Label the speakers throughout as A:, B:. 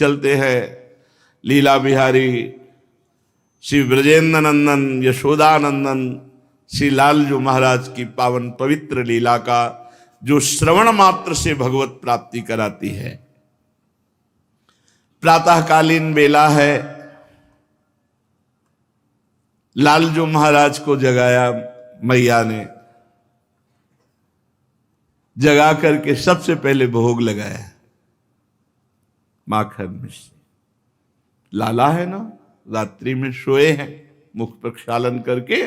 A: चलते हैं लीला बिहारी श्री ब्रजेंद्र नंदन यशोदानंदन श्री लालजू महाराज की पावन पवित्र लीला का, जो श्रवण मात्र से भगवत प्राप्ति कराती है। प्रातःकालीन बेला है, लालजू महाराज को जगाया मैया ने, जगा करके सबसे पहले भोग लगाया माखन मिश्री। लाला है ना, रात्रि में सोए हैं, मुख प्रक्षालन करके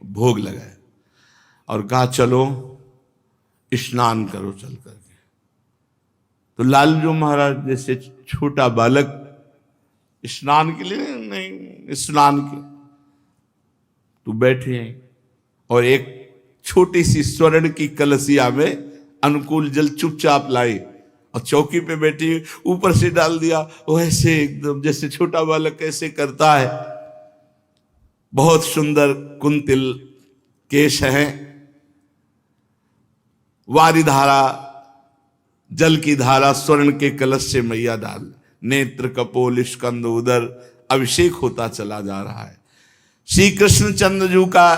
A: भोग लगाया और कहा चलो स्नान करो चल करके। तो लालजू महाराज जैसे छोटा बालक, स्नान के लिए नहीं, स्नान के तो बैठे हैं और एक छोटी सी स्वर्ण की कलसिया में अनुकूल जल चुपचाप लाई और चौकी पे बैठी ऊपर से डाल दिया। वो ऐसे एकदम जैसे छोटा बालक कैसे करता है। बहुत सुंदर कुंतिल केश हैं, वारी धारा, जल की धारा स्वर्ण के कलश से मैया डाल, नेत्र कपोल स्कंद उदर अभिषेक होता चला जा रहा है। श्री कृष्ण चंद्र जी का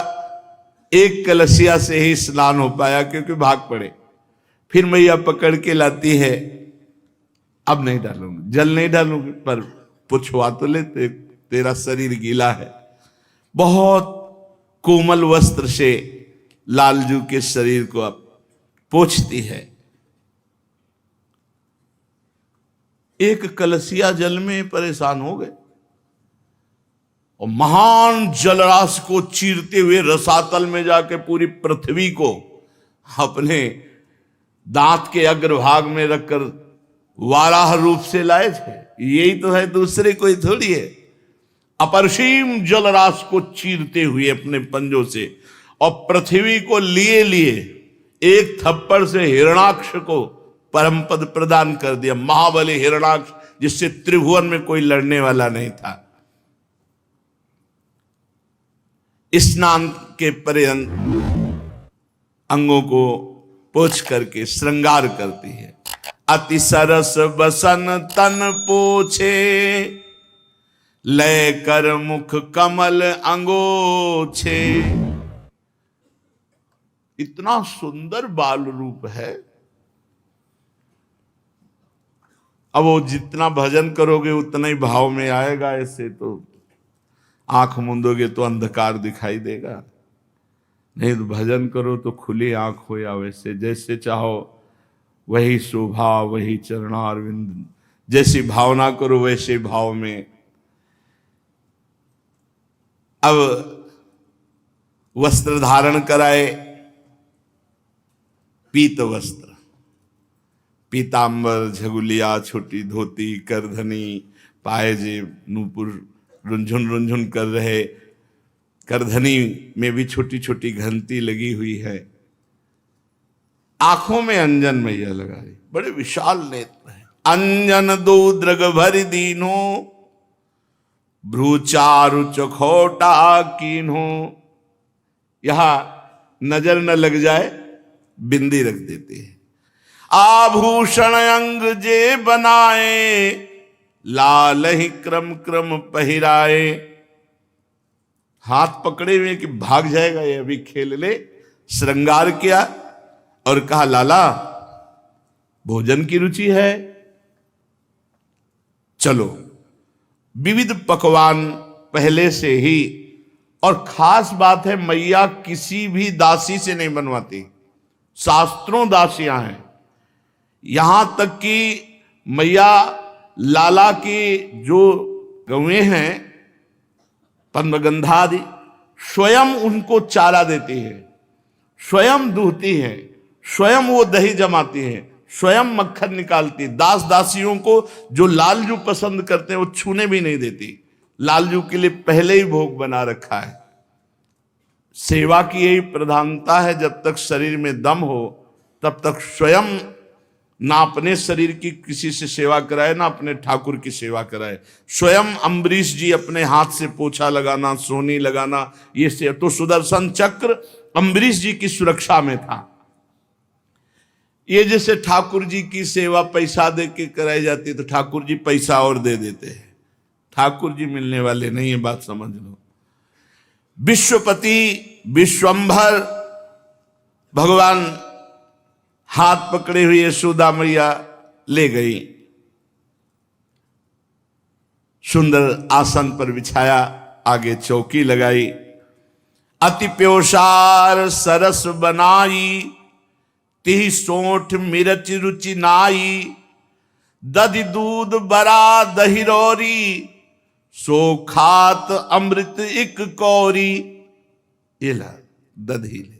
A: एक कलशिया से ही स्नान हो पाया क्योंकि भाग पड़े। फिर मैया पकड़ के लाती है, अब नहीं डालूंगी, जल नहीं डालूंगी, पर पुछवा तो ले, तेरा शरीर गीला है। बहुत कोमल वस्त्र से लालजू के शरीर को अब पोंछती है। एक कलसिया जल में परेशान हो गए और महान जलराशि को चीरते हुए रसातल में जाके पूरी पृथ्वी को अपने दांत के अग्रभाग में रखकर वाराह रूप से लाए थे। यही तो है, दूसरे कोई थोड़ी है। अपरसीम जलराशि को चीरते हुए अपने पंजों से और पृथ्वी को लिए लिए एक थप्पड़ से हिरणाक्ष को परम पद प्रदान कर दिया। महाबली हिरणाक्ष, जिससे त्रिभुवन में कोई लड़ने वाला नहीं था। स्नान के पर्यंत अंगों को पोंछ करके श्रृंगार करती है। अति सरस बसन तन पोछे, लय कर मुख कमल अंगोछे। इतना सुंदर बाल रूप है। अब वो जितना भजन करोगे उतना ही भाव में आएगा। ऐसे तो आंख मूंदोगे तो अंधकार दिखाई देगा, नहीं तो भजन करो तो खुली आंख हो, या वैसे जैसे चाहो वही शोभा, वही चरणारविंद, जैसी भावना करो वैसे भाव में। अब वस्त्र धारण कराए, पीत वस्त्र, पीतांबर, झगुलिया, छोटी धोती, करधनी, पायजेब, नूपुर रुंझुन रुंझुन कर रहे। करधनी में भी छोटी छोटी घंटी लगी हुई है। आंखों में अंजन मैया लगाई, बड़े विशाल नेत्र है। अंजन दो द्रग भरि दीनो, भ्रूचारु चखोटा कीन्हो। यहां नजर न लग जाए बिंदी रख देते हैं। आभूषण अंग जे बनाए, लाल ही क्रम क्रम पहिराए। हाथ पकड़े हुए कि भाग जाएगा ये, अभी खेल ले। श्रृंगार किया और कहा लाला भोजन की रुचि है, चलो। विविध पकवान पहले से ही, और खास बात है मैया किसी भी दासी से नहीं बनवाती, शास्त्रों दासियां हैं। यहां तक कि मैया लाला की जो गौएं हैं पद्मगंधादि, स्वयं उनको चारा देती है, स्वयं दूहती है, स्वयं वो दही जमाती है, स्वयं मक्खन निकालती। दास दासियों को जो लालजू पसंद करते हैं वो छूने भी नहीं देती। लालजू के लिए पहले ही भोग बना रखा है। सेवा की यही प्रधानता है। जब तक शरीर में दम हो तब तक स्वयं ना अपने शरीर की किसी से सेवा कराए, ना अपने ठाकुर की सेवा कराए। स्वयं अम्बरीश जी अपने हाथ से पोछा लगाना, सोनी लगाना, ये से तो सुदर्शन चक्र अम्बरीश जी की सुरक्षा में था। ये जैसे ठाकुर जी की सेवा पैसा दे के कराई जाती है तो ठाकुर जी पैसा और दे देते हैं, ठाकुर जी मिलने वाले नहीं, ये बात समझ लो। विश्वपति विश्वंभर भगवान हाथ पकड़े हुए यशोदा मैया ले गई, सुंदर आसन पर बिछाया, आगे चौकी लगाई, अति प्योसार सरस बनाई, तिहि सोठ मिरच रुचि नाई, दधि दूध बरा दहिरौरी, सो खात अमृत इक कौरी। ये ला दधी ले,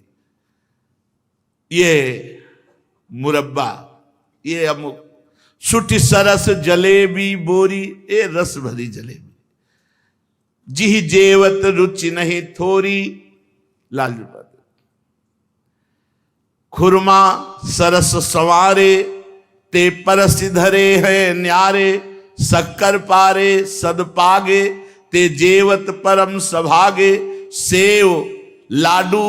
A: ये मुरब्बा, ये अमुक, सुठी सरस जलेबी बोरी, ये रस भरी जलेबी, जिहि जेवत रुचि नहीं थोरी। लाल रूपा खुरमा सरस संवारे, ते परस धरे है न्यारे, शक्कर पारे सदपागे, ते जेवत परम सभागे, सेव लाडू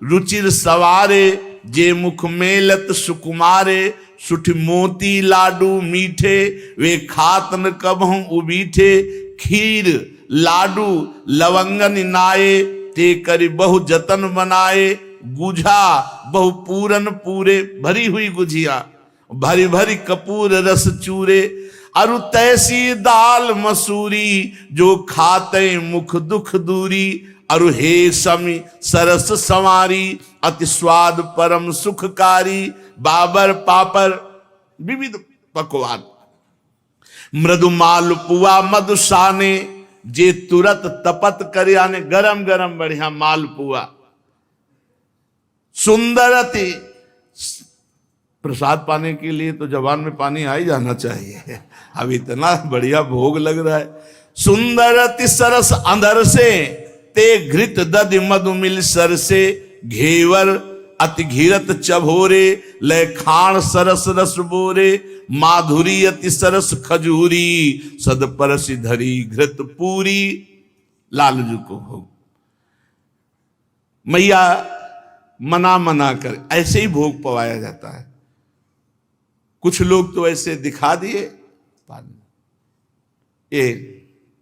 A: रुचिर सवारे, जे मुख मेलत सुकुमारे, सुठ मोती लाडू मीठे, वे खातन कबहू उबीठे, खीर लाडू लवंगन नाये, ते करी बहु जतन बनाए, गुझा बहु पूरन पूरे, भरी हुई गुझिया, भरी भरी कपूर रस चूरे, अरु तैसी दाल मसूरी, जो खाते मुख दुख दूरी, अरु हे समी सरस संवारी, अति स्वाद परम सुखकारी, बाबर पापर विविध पकवान, मृदु मालपुआ मधुसाने, जे तुरत तपत करे, आने गरम गरम बढ़िया मालपुआ, सुंदरति। प्रसाद पाने के लिए तो जबान में पानी आ ही जाना चाहिए, अब इतना बढ़िया भोग लग रहा है। सुंदरति सरस अंदर से, ते घृत दधि मधु मिल सर से, घेवर अति घिरत चभोरे, लय खाण सरस रस बोरे, माधुरी अति सरस खजूरी, सद परसी धरी घृत पूरी। लालजू को भोग, मैया मना मना कर ऐसे ही भोग पवाया जाता है। कुछ लोग तो ऐसे दिखा दिए, ये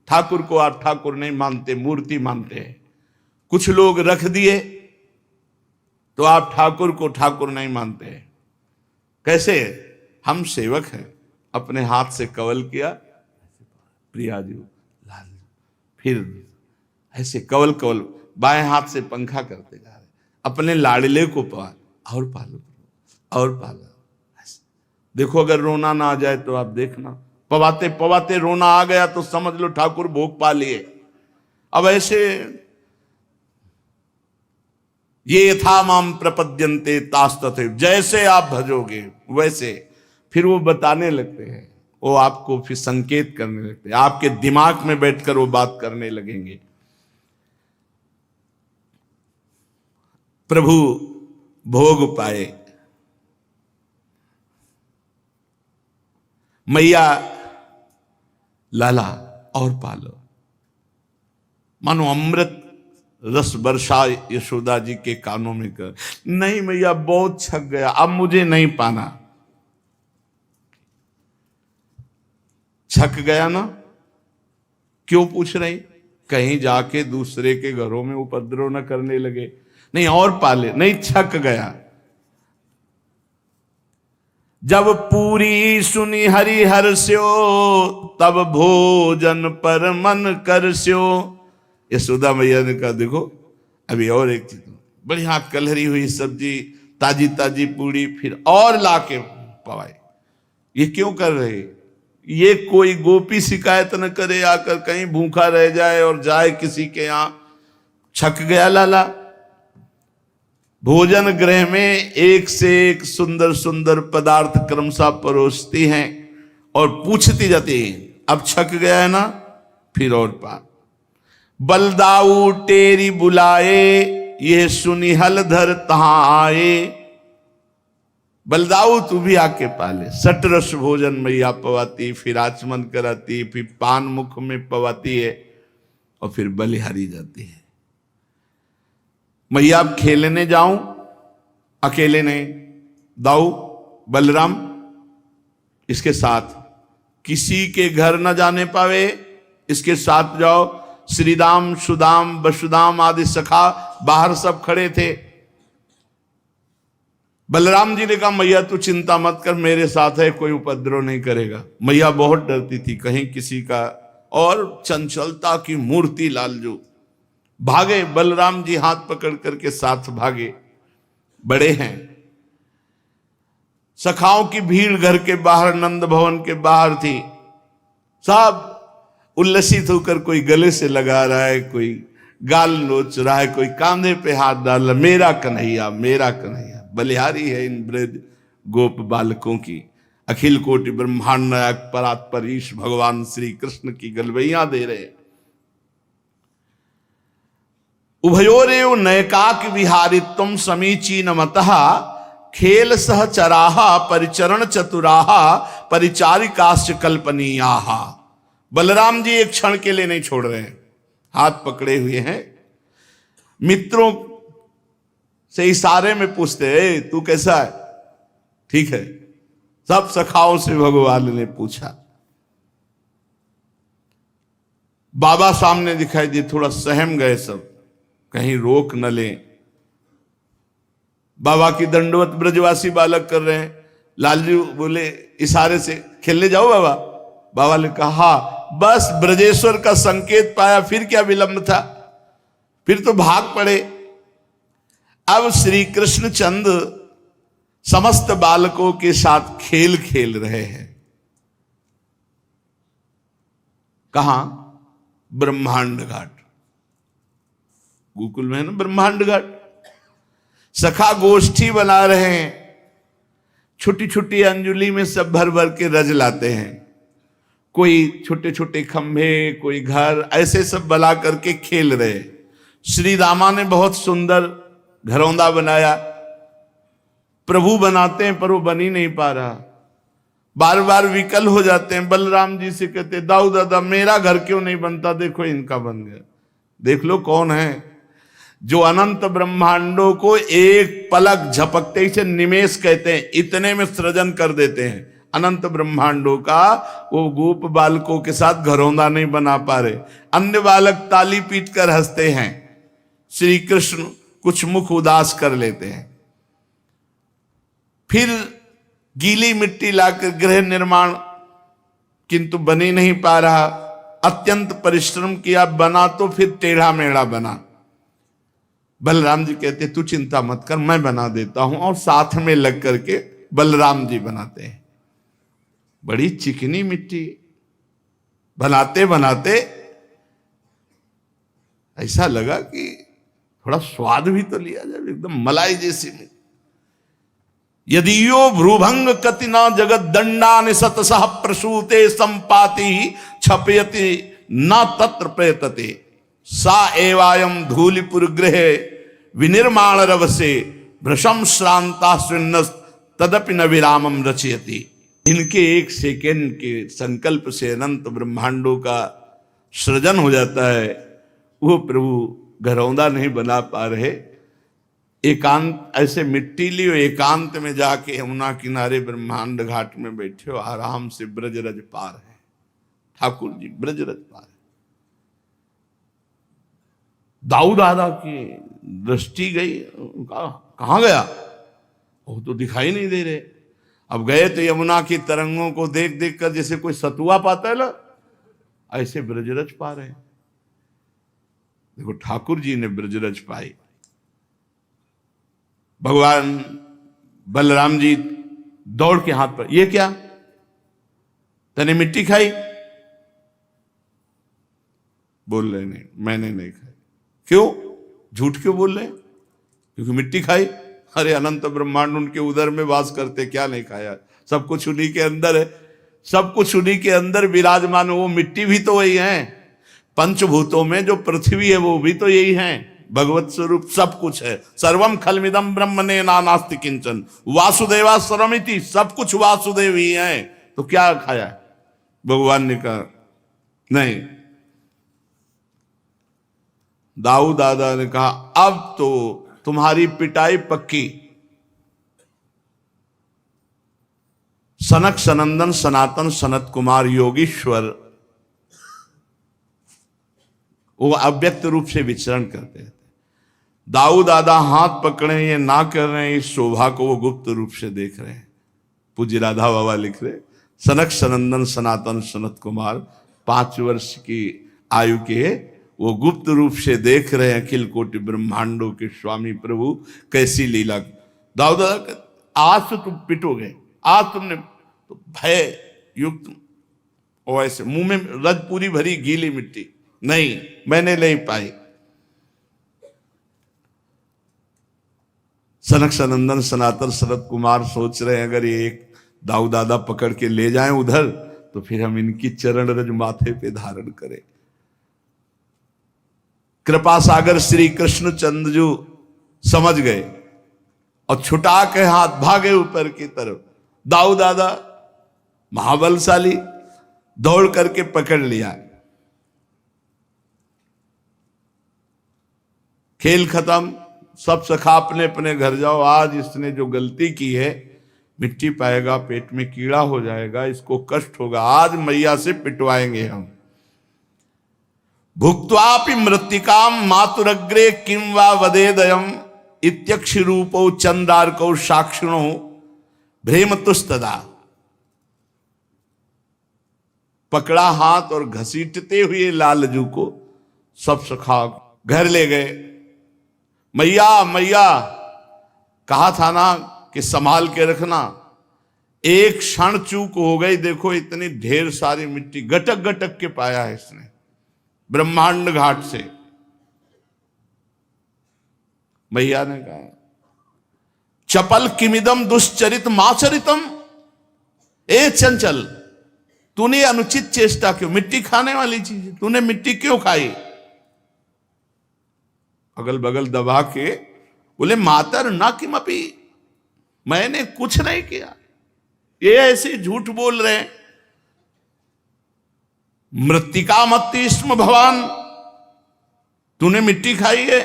A: ठाकुर को आप ठाकुर नहीं मानते, मूर्ति मानते हैं। कुछ लोग रख दिए तो आप ठाकुर को ठाकुर नहीं मानते हैं। कैसे? हम सेवक हैं, अपने हाथ से कवल किया, प्रिया जी लाल, फिर ऐसे कवल कवल बाएं हाथ से पंखा करते जा रहे, अपने लाडले को पाल और पालो और पालो। देखो अगर रोना ना आ जाए तो आप देखना, पवाते पवाते रोना आ गया तो समझ लो ठाकुर भोग पा लिए। अब ऐसे ये यथा माम प्रपद्यन्ते तास्तथे, जैसे आप भजोगे वैसे, फिर वो बताने लगते हैं, वो आपको फिर संकेत करने लगते हैं, आपके दिमाग में बैठकर वो बात करने लगेंगे। प्रभु भोग पाए, मैया लाला और पालो, मानो अमृत रस वर्षा यशोदा जी के कानों में कर। नहीं मैया बहुत छक गया, अब मुझे नहीं पाना। छक गया ना, क्यों पूछ रही? कहीं जाके दूसरे के घरों में उपद्रव न करने लगे, नहीं और पाले, नहीं छक गया। जब पूरी सुनी हरि हर्ष्यो, तब भोजन पर मन करस्यो। यशोदा मैया ने कहा देखो अभी और एक चीज, बढ़िया कलहरी हुई सब्जी, ताजी ताजी पूरी, फिर और लाके पवाई। ये क्यों कर रहे? ये कोई गोपी शिकायत न करे आकर, कहीं भूखा रह जाए और जाए किसी के यहां। छक गया लाला। भोजन गृह में एक से एक सुंदर सुंदर पदार्थ क्रमशः परोसती हैं और पूछती जाती हैं, अब छक गया है ना, फिर और पा। बलदाऊ टेरी बुलाए, ये सुनी हलधर तहां आए। बलदाऊ तू भी आके पाले। सटरस भोजन मैया पवाती, फिर आचमन कराती, फिर पान मुख में पवाती है और फिर बलिहारी जाती है। मैया अब खेलने जाऊं, अकेले नहीं, दाऊ बलराम इसके साथ, किसी के घर न जाने पावे, इसके साथ जाओ। श्रीदाम, सुदाम, वसुदाम आदि सखा बाहर सब खड़े थे। बलराम जी ने कहा मैया तू चिंता मत कर, मेरे साथ है, कोई उपद्रव नहीं करेगा। मैया बहुत डरती थी कहीं किसी का, और चंचलता की मूर्ति लालजू। भागे, बलराम जी हाथ पकड़ करके साथ भागे। बड़े हैं, सखाओं की भीड़ घर के बाहर, नंद भवन के बाहर थी। सब उल्लसित होकर कोई गले से लगा रहा है, कोई गाल नोच रहा है, कोई कांधे पे हाथ डाल रहा, मेरा कन्हैया, मेरा कन्हैया। बलिहारी है इन ब्रज गोप बालकों की। अखिल कोटि ब्रह्मांड नायक परात्परीश भगवान श्री कृष्ण की गलवैया दे रहे। उभयोरेव नयकाक विहारित्वम समीचीन मतः, खेल सहचराहा परिचरण चतुराहा परिचारिकाश्च कल्पनीयाहा। बलराम जी एक क्षण के लिए नहीं छोड़ रहे हैं, हाथ पकड़े हुए हैं। मित्रों से इशारे में पूछते हैं तू कैसा है, ठीक है। सब सखाओं से भगवान ने पूछा। बाबा सामने दिखाई दिए, थोड़ा सहम गए सब, कहीं रोक न लें। बाबा की दंडवत ब्रजवासी बालक कर रहे हैं। लालजी बोले इशारे से, खेलने जाओ बाबा। बाबा ने कहा बस ब्रजेश्वर का संकेत पाया, फिर क्या विलंब था, फिर तो भाग पड़े। अब श्री कृष्ण चंद समस्त बालकों के साथ खेल खेल रहे हैं। कहां? ब्रह्मांड घाट, गोकुल में है ना ब्रह्मांड घाट। सखा गोष्ठी बना रहे हैं, छोटी छोटी अंजुली में सब भर भर के रज लाते हैं। कोई छोटे छोटे खंभे, कोई घर, ऐसे सब बना करके खेल रहे। श्री रामा ने बहुत सुंदर घरौंदा बनाया। प्रभु बनाते हैं पर वो बन ही नहीं पा रहा, बार बार विकल हो जाते हैं। बलराम जी से कहते दाऊ दादा मेरा घर क्यों नहीं बनता, देखो इनका बन गया। देख लो कौन है जो अनंत ब्रह्मांडों को एक पलक झपकते से निमेष कहते हैं, इतने में सृजन कर देते हैं अनंत ब्रह्मांडों का। वो गोप बालकों के साथ घरौंदा नहीं बना पा रहे। अन्य बालक ताली पीट कर हंसते हैं, श्री कृष्ण कुछ मुख उदास कर लेते हैं। फिर गीली मिट्टी लाकर गृह निर्माण, किंतु बन ही नहीं पा रहा। अत्यंत परिश्रम किया, बना तो फिर टेढ़ा मेढ़ा बना। बलराम जी कहते तू चिंता मत कर, मैं बना देता हूं, और साथ में लग करके बलराम जी बनाते हैं। बड़ी चिकनी मिट्टी, बनाते बनाते ऐसा लगा कि थोड़ा स्वाद भी तो लिया जाए, एकदम मलाई जैसी मिट्टी। यदियो भ्रूभंग कतिना जगत दंडा निसतसह प्रसूते संपाति छपयति न तत्र प्रयतते सा एवायम धूलिपुर गृह विनिर्माण रवसे भ्रशम श्रांता स्विन्न तदपि न विरामम रचयति। इनके एक सेकेंड के संकल्प से अनंत ब्रह्मांडों का सृजन हो जाता है। वो प्रभु घरौंदा नहीं बना पा रहे। एकांत ऐसे मिट्टी लियो, एकांत में जाके यमुना किनारे ब्रह्मांड घाट में बैठे हो, आराम से ब्रजरज पार है। ठाकुर जी ब्रजरज पार है। दाऊ दादा की दृष्टि गई, कहां गया, वो तो दिखाई नहीं दे रहे। अब गए तो यमुना की तरंगों को देख देख कर जैसे कोई सतुआ पाता है ना, ऐसे ब्रजरज पा रहे। देखो ठाकुर जी ने ब्रजरज पाई। भगवान बलराम जी दौड़ के हाथ पर, ये क्या, तने मिट्टी खाई? बोल रहे नहीं, मैंने नहीं खाई। क्यों झूठ क्यों बोल रहे? क्योंकि मिट्टी खाई। अरे अनंत ब्रह्मांड उनके उदर में वास करते, क्या नहीं खाया? सब कुछ उन्हीं के अंदर है, सब कुछ उन्हीं के अंदर विराजमान। वो मिट्टी भी तो वही है, पंचभूतों में जो पृथ्वी है वो भी तो यही है, भगवत स्वरूप सब कुछ है। सर्वम खलमिदम ब्रह्मणे नास्ति किंचन वासुदेवा सर्वमिति, सब कुछ वासुदेव ही है। तो क्या खाया? भगवान ने कहा नहीं। दाऊ दादा ने कहा अब तो तुम्हारी पिटाई पक्की। सनक सनंदन सनातन सनत कुमार योगीश्वर वो अव्यक्त रूप से विचरण करते हैं। दाऊ दादा हाथ पकड़े ये ना कर रहे हैं, इस शोभा को वो गुप्त रूप से देख रहे हैं। पूज्य राधा बाबा लिख रहे, सनक सनंदन सनातन सनत कुमार 5 वर्ष की आयु के वो गुप्त रूप से देख रहे हैं अखिल कोटि ब्रह्मांडों के स्वामी प्रभु कैसी लीला। दाऊ दादा आज तो तुम पिटोगे, आज तुमने तो भय युक्त और ऐसे मुंह में रज पूरी भरी गीली मिट्टी, नहीं मैंने नहीं पाई। सनक सनंदन सनातन सनत कुमार सोच रहे हैं अगर ये एक दाऊ दादा पकड़ के ले जाएं उधर तो फिर हम इनकी चरण रज माथे पे धारण करें। कृपा सागर श्री कृष्ण चंद्रजू समझ गए और छुटा के हाथ भागे ऊपर की तरफ। दाऊ दादा महाबलशाली दौड़ करके पकड़ लिया। खेल खत्म, सब सखा अपने अपने घर जाओ। आज इसने जो गलती की है मिट्टी पाएगा, पेट में कीड़ा हो जाएगा, इसको कष्ट होगा, आज मैया से पिटवाएंगे हम। भुक्त्वापि मृत्तिकाम मातुरग्रे किम वा वदेदयम इत्यक्षि रूपो चंदार्कौ साक्षिणो भ्रेमतुस्तदा। पकड़ा हाथ और घसीटते हुए लालजू को सब सखा घर ले गए। मैया मैया कहा था ना कि संभाल के रखना, एक क्षण चूक हो गई। देखो इतनी ढेर सारी मिट्टी गटक गटक के पाया है इसने ब्रह्मांड घाट से। मैया ने कहा चपल किमिदम दुश्चरित माचरितम, ए चंचल तूने अनुचित चेष्टा क्यों, मिट्टी खाने वाली चीज तूने मिट्टी क्यों खाई। अगल बगल दबा के बोले मातर ना किमपि, मैंने कुछ नहीं किया, ये ऐसे झूठ बोल रहे हैं। मृत्तिका मत्ति स्म भवान, तूने मिट्टी खाई है।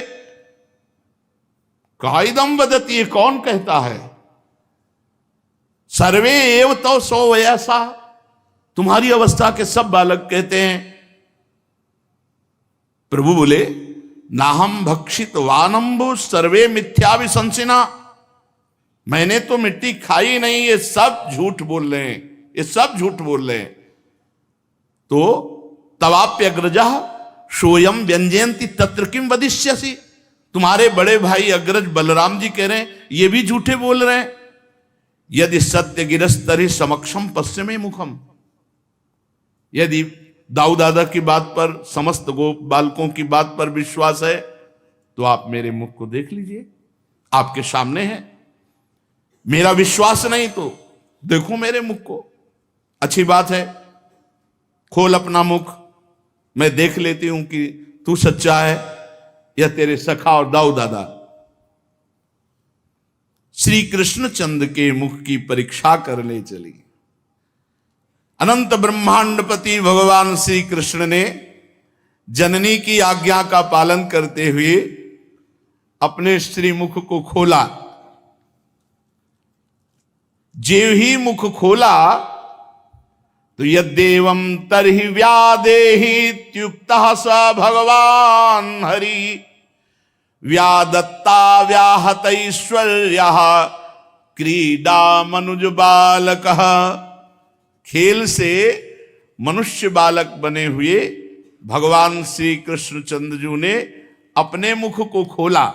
A: काइदम वदति, ये कौन कहता है। सर्वे एव तो सो वयसा, तुम्हारी अवस्था के सब बालक कहते हैं। प्रभु बोले नाहम भक्षित वानम्बु सर्वे मिथ्या विशंसिना, मैंने तो मिट्टी खाई नहीं, ये सब झूठ बोल रहे हैं, ये सब झूठ बोल रहे हैं। तो तवाप्यग्रजा सोयम व्यंजयंती तत्र किम वदिष्यसि, तुम्हारे बड़े भाई अग्रज बलराम जी कह रहे हैं ये भी झूठे बोल रहे हैं। यदि सत्य गिरस्तरि समक्षम पश्चिमे मुखम, यदि दाऊ दादा की बात पर, समस्त गो बालकों की बात पर विश्वास है तो आप मेरे मुख को देख लीजिए, आपके सामने है। मेरा विश्वास नहीं तो देखो मेरे मुख को। अच्छी बात है, खोल अपना मुख, मैं देख लेती हूं कि तू सच्चा है या तेरे सखा और दाऊ दादा। श्री कृष्णचंद्र के मुख की परीक्षा करने चली। अनंत ब्रह्मांडपति भगवान श्री कृष्ण ने जननी की आज्ञा का पालन करते हुए अपने श्रीमुख को खोला। जेव ही मुख खोला तो यद्देवं तरहि व्यादेहि इत्युक्तः स भगवान हरि व्यादत्ता व्याहत ऐश्वर्यः क्रीडा मनुज बालकः। खेल से मनुष्य बालक बने हुए भगवान श्री कृष्णचंद्र ने अपने मुख को खोला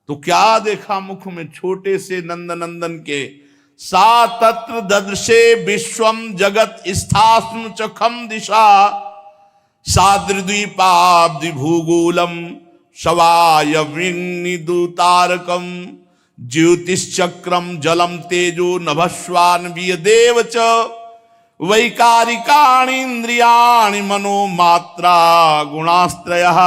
A: तो क्या देखा, मुख में छोटे से नंदनंदन के सा तत्र ददृशे विश्वम जगत स्थास्नु चखम दिशा साद्रद्वीपाब्धि भूगोलम शवायविनिदुतारकम ज्योतिश्चक्रम जलम तेजो नभस्वान वियदेव च वैकारिकाणि इंद्रियाणि मनोमात्रा गुणास्त्रयः।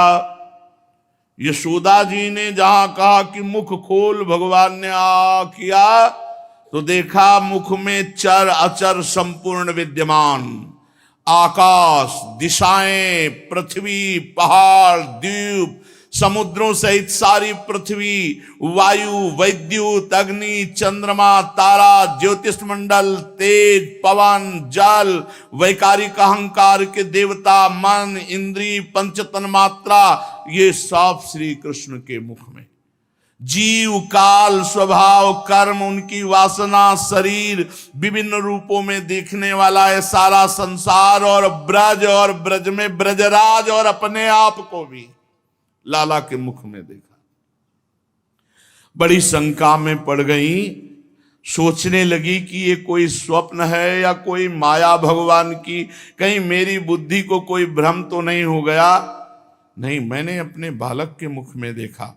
A: यशोदा जी ने जहां कहा कि मुख खोल, भगवान ने किया तो देखा मुख में चर अचर संपूर्ण विद्यमान, आकाश, दिशाएं, पृथ्वी, पहाड़, द्वीप समुद्रों सहित सारी पृथ्वी, वायु, वैद्युत, अग्नि, चंद्रमा, तारा, ज्योतिष मंडल, तेज, पवन, जल, वैकारिक अहंकार के देवता, मन, इंद्री, पंच तन्मात्रा, ये सब श्री कृष्ण के मुख में। जीव, काल, स्वभाव, कर्म, उनकी वासना, शरीर, विभिन्न रूपों में देखने वाला है सारा संसार, और ब्रज में ब्रजराज, और अपने आप को भी लाला के मुख में देखा। बड़ी शंका में पड़ गई, सोचने लगी कि ये कोई स्वप्न है या कोई माया भगवान की, कहीं मेरी बुद्धि को कोई भ्रम तो नहीं हो गया। नहीं, मैंने अपने बालक के मुख में देखा।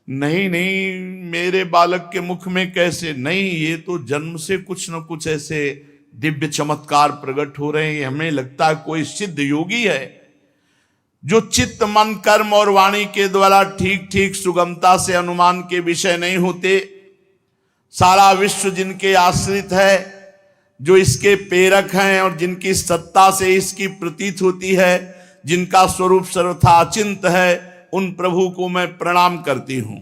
A: नहीं, मेरे बालक के मुख में कैसे? नहीं, ये तो जन्म से कुछ न कुछ ऐसे दिव्य चमत्कार प्रकट हो रहे हैं। हमें लगता है कोई सिद्ध योगी है जो चित्त, मन, कर्म और वाणी के द्वारा ठीक ठीक सुगमता से अनुमान के विषय नहीं होते। सारा विश्व जिनके आश्रित है, जो इसके प्रेरक हैं और जिनकी सत्ता से इसकी प्रतीत होती है, जिनका स्वरूप सर्वथा अचिंत है, उन प्रभु को मैं प्रणाम करती हूं।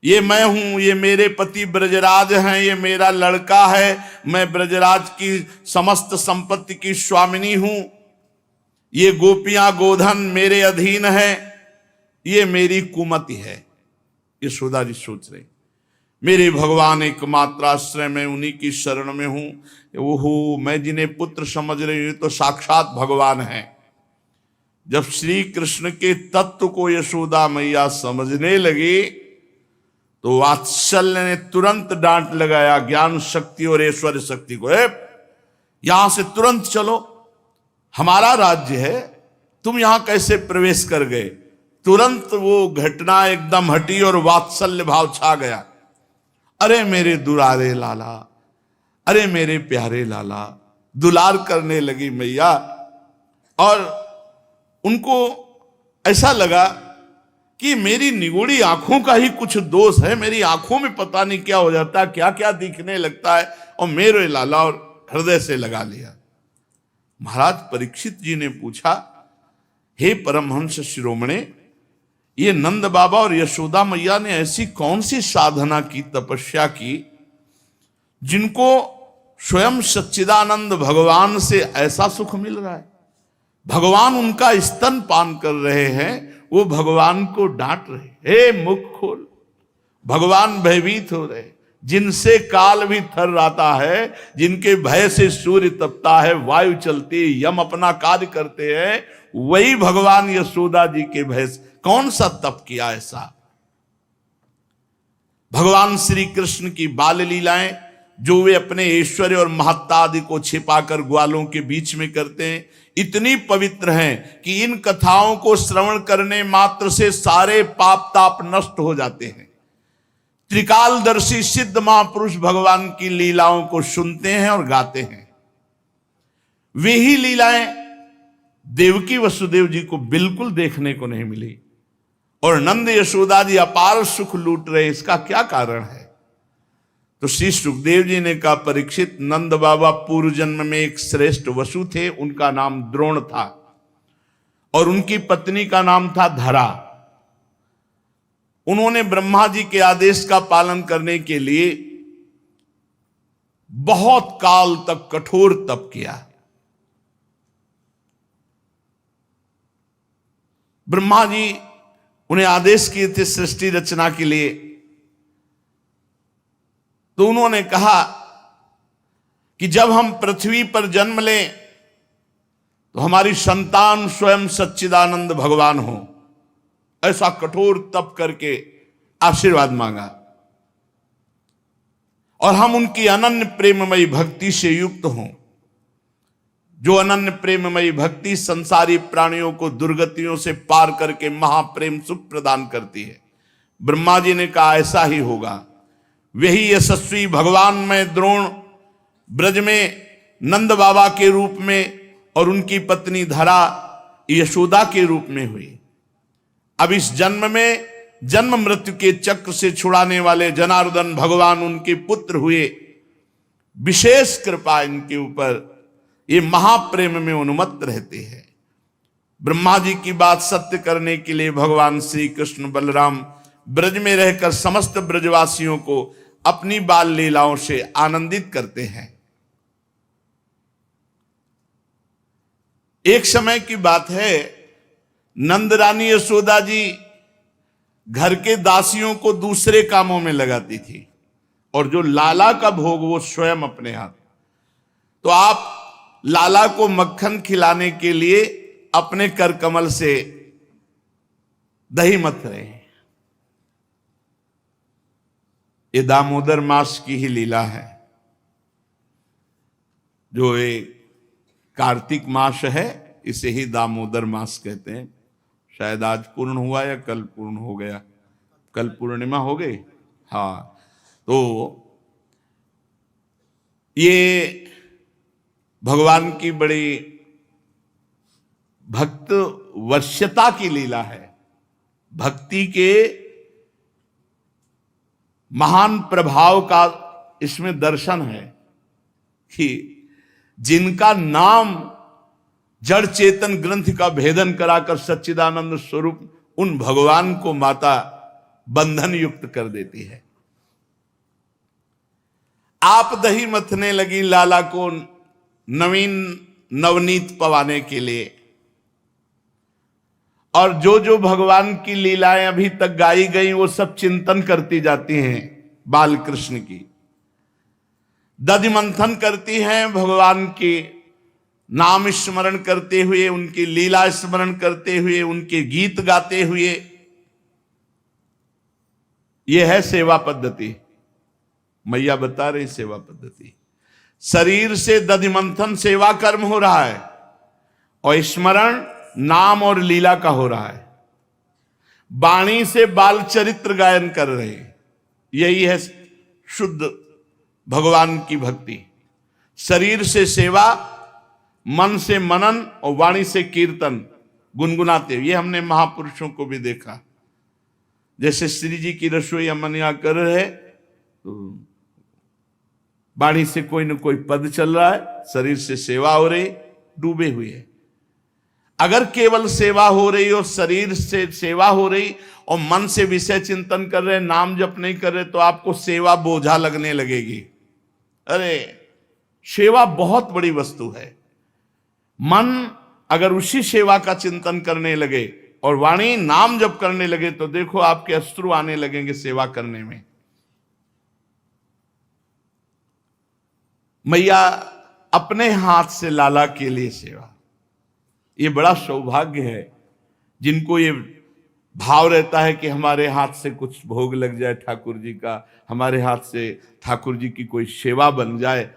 A: ये मैं हूं, ये मेरे पति ब्रजराज हैं, ये मेरा लड़का है, मैं ब्रजराज की समस्त संपत्ति की स्वामिनी हूं। ये गोपियां गोधन मेरे अधीन है, ये मेरी कुमति है। यशोदा जी सोच रहे, मेरे भगवान एकमात्र आश्रय में, उन्हीं की शरण में हूं। ओहो, मैं जिन्हें पुत्र समझ रही हूं तो साक्षात भगवान है। जब श्री कृष्ण के तत्व को यशोदा मैया समझने लगी तो वात्सल्य ने तुरंत डांट लगाया ज्ञान शक्ति और ऐश्वर्य शक्ति को, यहां से तुरंत चलो, हमारा राज्य है, तुम यहां कैसे प्रवेश कर गए? तुरंत वो घटना एकदम हटी और वात्सल्य भाव छा गया। अरे मेरे दुलारे लाला, अरे मेरे प्यारे लाला, दुलार करने लगी मैया। और उनको ऐसा लगा कि मेरी निगोड़ी आंखों का ही कुछ दोष है, मेरी आंखों में पता नहीं क्या हो जाता है, क्या क्या दिखने लगता है, और मेरे लाला और हृदय से लगा लिया। महाराज परीक्षित जी ने पूछा, हे परमहंस शिरोमणे, ये नंद बाबा और यशोदा मैया ने ऐसी कौन सी साधना की, तपस्या की, जिनको स्वयं सच्चिदानंद भगवान से ऐसा सुख मिल रहा है? भगवान उनका स्तन पान कर रहे हैं, वो भगवान को डांट रहे, हे मुख खोल। भगवान भयभीत हो रहे, जिनसे काल भी थर्राता है, जिनके भय से सूर्य तपता है, वायु चलती है, यम अपना कार्य करते हैं, वही भगवान यशोदा जी के भय से कौन सा तप किया ऐसा? भगवान श्री कृष्ण की बाल लीलाएं जो वे अपने ऐश्वर्य और महत्ता आदि को छिपाकर ग्वालों के बीच में करते हैं, इतनी पवित्र हैं कि इन कथाओं को श्रवण करने मात्र से सारे पाप ताप नष्ट हो जाते हैं। त्रिकालदर्शी सिद्ध महापुरुष भगवान की लीलाओं को सुनते हैं और गाते हैं। वे ही लीलाएं देवकी वसुदेव जी को बिल्कुल देखने को नहीं मिली, और नंद यशोदा जी अपार सुख लूट रहे। इसका क्या कारण है? तो श्री सुखदेव जी ने कहा, परीक्षित, नंद बाबा पूर्व जन्म में एक श्रेष्ठ वसु थे, उनका नाम द्रोण था, और उनकी पत्नी का नाम था धरा। उन्होंने ब्रह्मा जी के आदेश का पालन करने के लिए बहुत काल तक कठोर तप किया। ब्रह्मा जी उन्हें आदेश किए थे सृष्टि रचना के लिए, तो उन्होंने कहा कि जब हम पृथ्वी पर जन्म लें तो हमारी संतान स्वयं सच्चिदानंद भगवान हो। ऐसा कठोर तप करके आशीर्वाद मांगा, और हम उनकी अनन्य प्रेममयी भक्ति से युक्त हों। जो अनन्य प्रेममयी भक्ति संसारी प्राणियों को दुर्गतियों से पार करके महाप्रेम सुख प्रदान करती है। ब्रह्मा जी ने कहा ऐसा ही होगा। वही यशस्वी भगवान में द्रोण ब्रज में नंद बाबा के रूप में और उनकी पत्नी धरा यशोदा के रूप में हुई। अब इस जन्म में जन्म मृत्यु के चक्र से छुड़ाने वाले जनार्दन भगवान उनके पुत्र हुए। विशेष कृपा इनके ऊपर, ये महाप्रेम में उन्मत्त रहते हैं। ब्रह्मा जी की बात सत्य करने के लिए भगवान श्री कृष्ण बलराम ब्रज में रहकर समस्त ब्रजवासियों को अपनी बाल लीलाओं से आनंदित करते हैं। एक समय की बात है, नंद रानी यशोदा जी घर के दासियों को दूसरे कामों में लगाती थी और जो लाला का भोग वो स्वयं अपने हाथ। तो आप लाला को मक्खन खिलाने के लिए अपने कर कमल से दही मथ रहे हैं। ये दामोदर मास की ही लीला है, जो एक कार्तिक मास है, इसे ही दामोदर मास कहते हैं। शायद आज पूर्ण हुआ या कल पूर्ण हो गया, कल पूर्णिमा हो गई। हाँ, तो ये भगवान की बड़ी भक्त वश्यता की लीला है। भक्ति के महान प्रभाव का इसमें दर्शन है कि जिनका नाम जड़ चेतन ग्रंथ का भेदन कराकर सच्चिदानंद स्वरूप उन भगवान को माता बंधन युक्त कर देती है। आप दही मथने लगी लाला को नवीन नवनीत पवाने के लिए, और जो जो भगवान की लीलाएं अभी तक गाई गई वो सब चिंतन करती जाती हैं। बाल कृष्ण की दधि मंथन करती हैं, भगवान की नाम स्मरण करते हुए, उनकी लीला स्मरण करते हुए, उनके गीत गाते हुए। यह है सेवा पद्धति। मैया बता रही सेवा पद्धति। शरीर से दधि मंथन सेवा कर्म हो रहा है और स्मरण नाम और लीला का हो रहा है। वाणी से बाल चरित्र गायन कर रहे हैं। यही है शुद्ध भगवान की भक्ति। शरीर से सेवा, मन से मनन और वाणी से कीर्तन गुनगुनाते। ये हमने महापुरुषों को भी देखा। जैसे श्री जी की रसोई अमनिया कर रहे, तो वाणी से कोई न कोई पद चल रहा है, शरीर से सेवा हो रही, डूबे हुए है। अगर केवल सेवा हो रही और शरीर से सेवा हो रही और मन से विषय चिंतन कर रहे, नाम जप नहीं कर रहे, तो आपको सेवा बोझा लगने लगेगी। अरे सेवा बहुत बड़ी वस्तु है। मन अगर उसी सेवा का चिंतन करने लगे और वाणी नाम जप करने लगे, तो देखो आपके अश्रु आने लगेंगे सेवा करने में। मैया अपने हाथ से लाला के लिए सेवा, ये बड़ा सौभाग्य है। जिनको ये भाव रहता है कि हमारे हाथ से कुछ भोग लग जाए ठाकुर जी का, हमारे हाथ से ठाकुर जी की कोई सेवा बन जाए,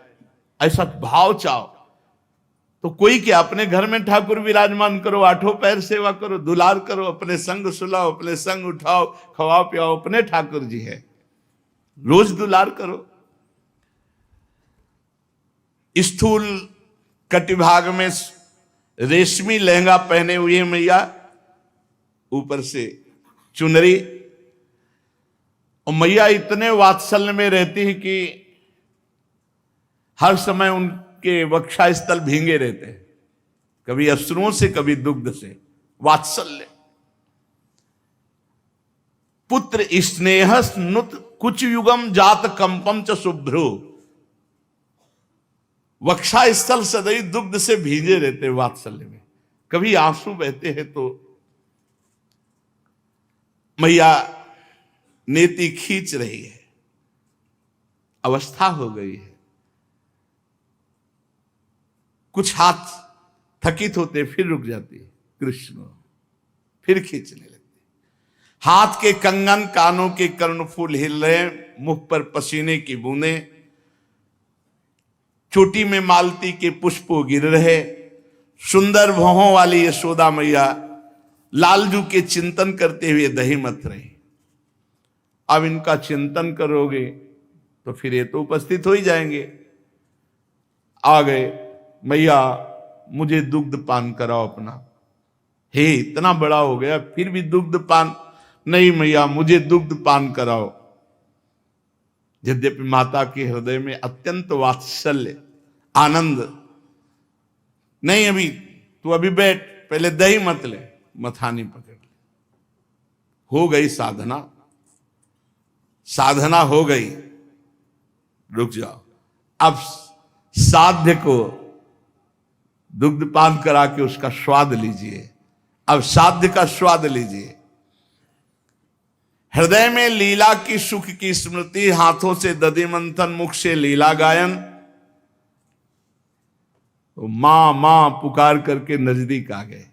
A: ऐसा भाव चाहो, तो कोई क्या, अपने घर में ठाकुर विराजमान करो, आठों पैर सेवा करो, दुलार करो, अपने संग सुलाओ, अपने संग उठाओ, खवाओ पियाओ, अपने ठाकुर जी है, रोज दुलार करो। स्थूल कटिभाग में रेशमी लहंगा पहने हुए मैया, ऊपर से चुनरी, और मैया इतने वात्सल्य में रहती है कि हर समय उनके वक्षा स्थल भींगे रहते हैं, कभी अश्रुओं से कभी दुग्ध से। वात्सल्य। पुत्र स्नेह नुत कुछ युगम जात कंपम च शुभ्रु। वक्षा स्थल सदैव दुग्ध से भींजे रहते वात्सल्य में, कभी आंसू बहते हैं तो मैया नेति खींच रही है, अवस्था हो गई है। कुछ हाथ थकित होते फिर रुक जाती है कृष्ण, फिर खींचने लगते। हाथ के कंगन, कानों के कर्णफूल हिल रहे, मुख पर पसीने की बूंदें, चोटी में मालती के पुष्प गिर रहे। सुंदर भौहों वाली यशोदा मैया लालजू के चिंतन करते हुए दही मथ रही। अब इनका चिंतन करोगे तो फिर ये तो उपस्थित हो ही जाएंगे। आ गए, मैया मुझे दुग्ध पान कराओ अपना। हे इतना बड़ा हो गया फिर भी दुग्ध पान नहीं, मैया मुझे दुग्ध पान कराओ। यद्यपि माता के हृदय में अत्यंत वात्सल्य, आनंद, नहीं अभी तू अभी बैठ, पहले दही मत ले, मथानी पकड़ ले। हो गई साधना, साधना हो गई, रुक जाओ। अब साध्य को दुग्धपान करा के उसका स्वाद लीजिए। अब साध्य का स्वाद लीजिए। हृदय में लीला की सुख की स्मृति, हाथों से दधि मंथन, मुख से लीला गायन। तो मां मां पुकार करके नजदीक आ गए।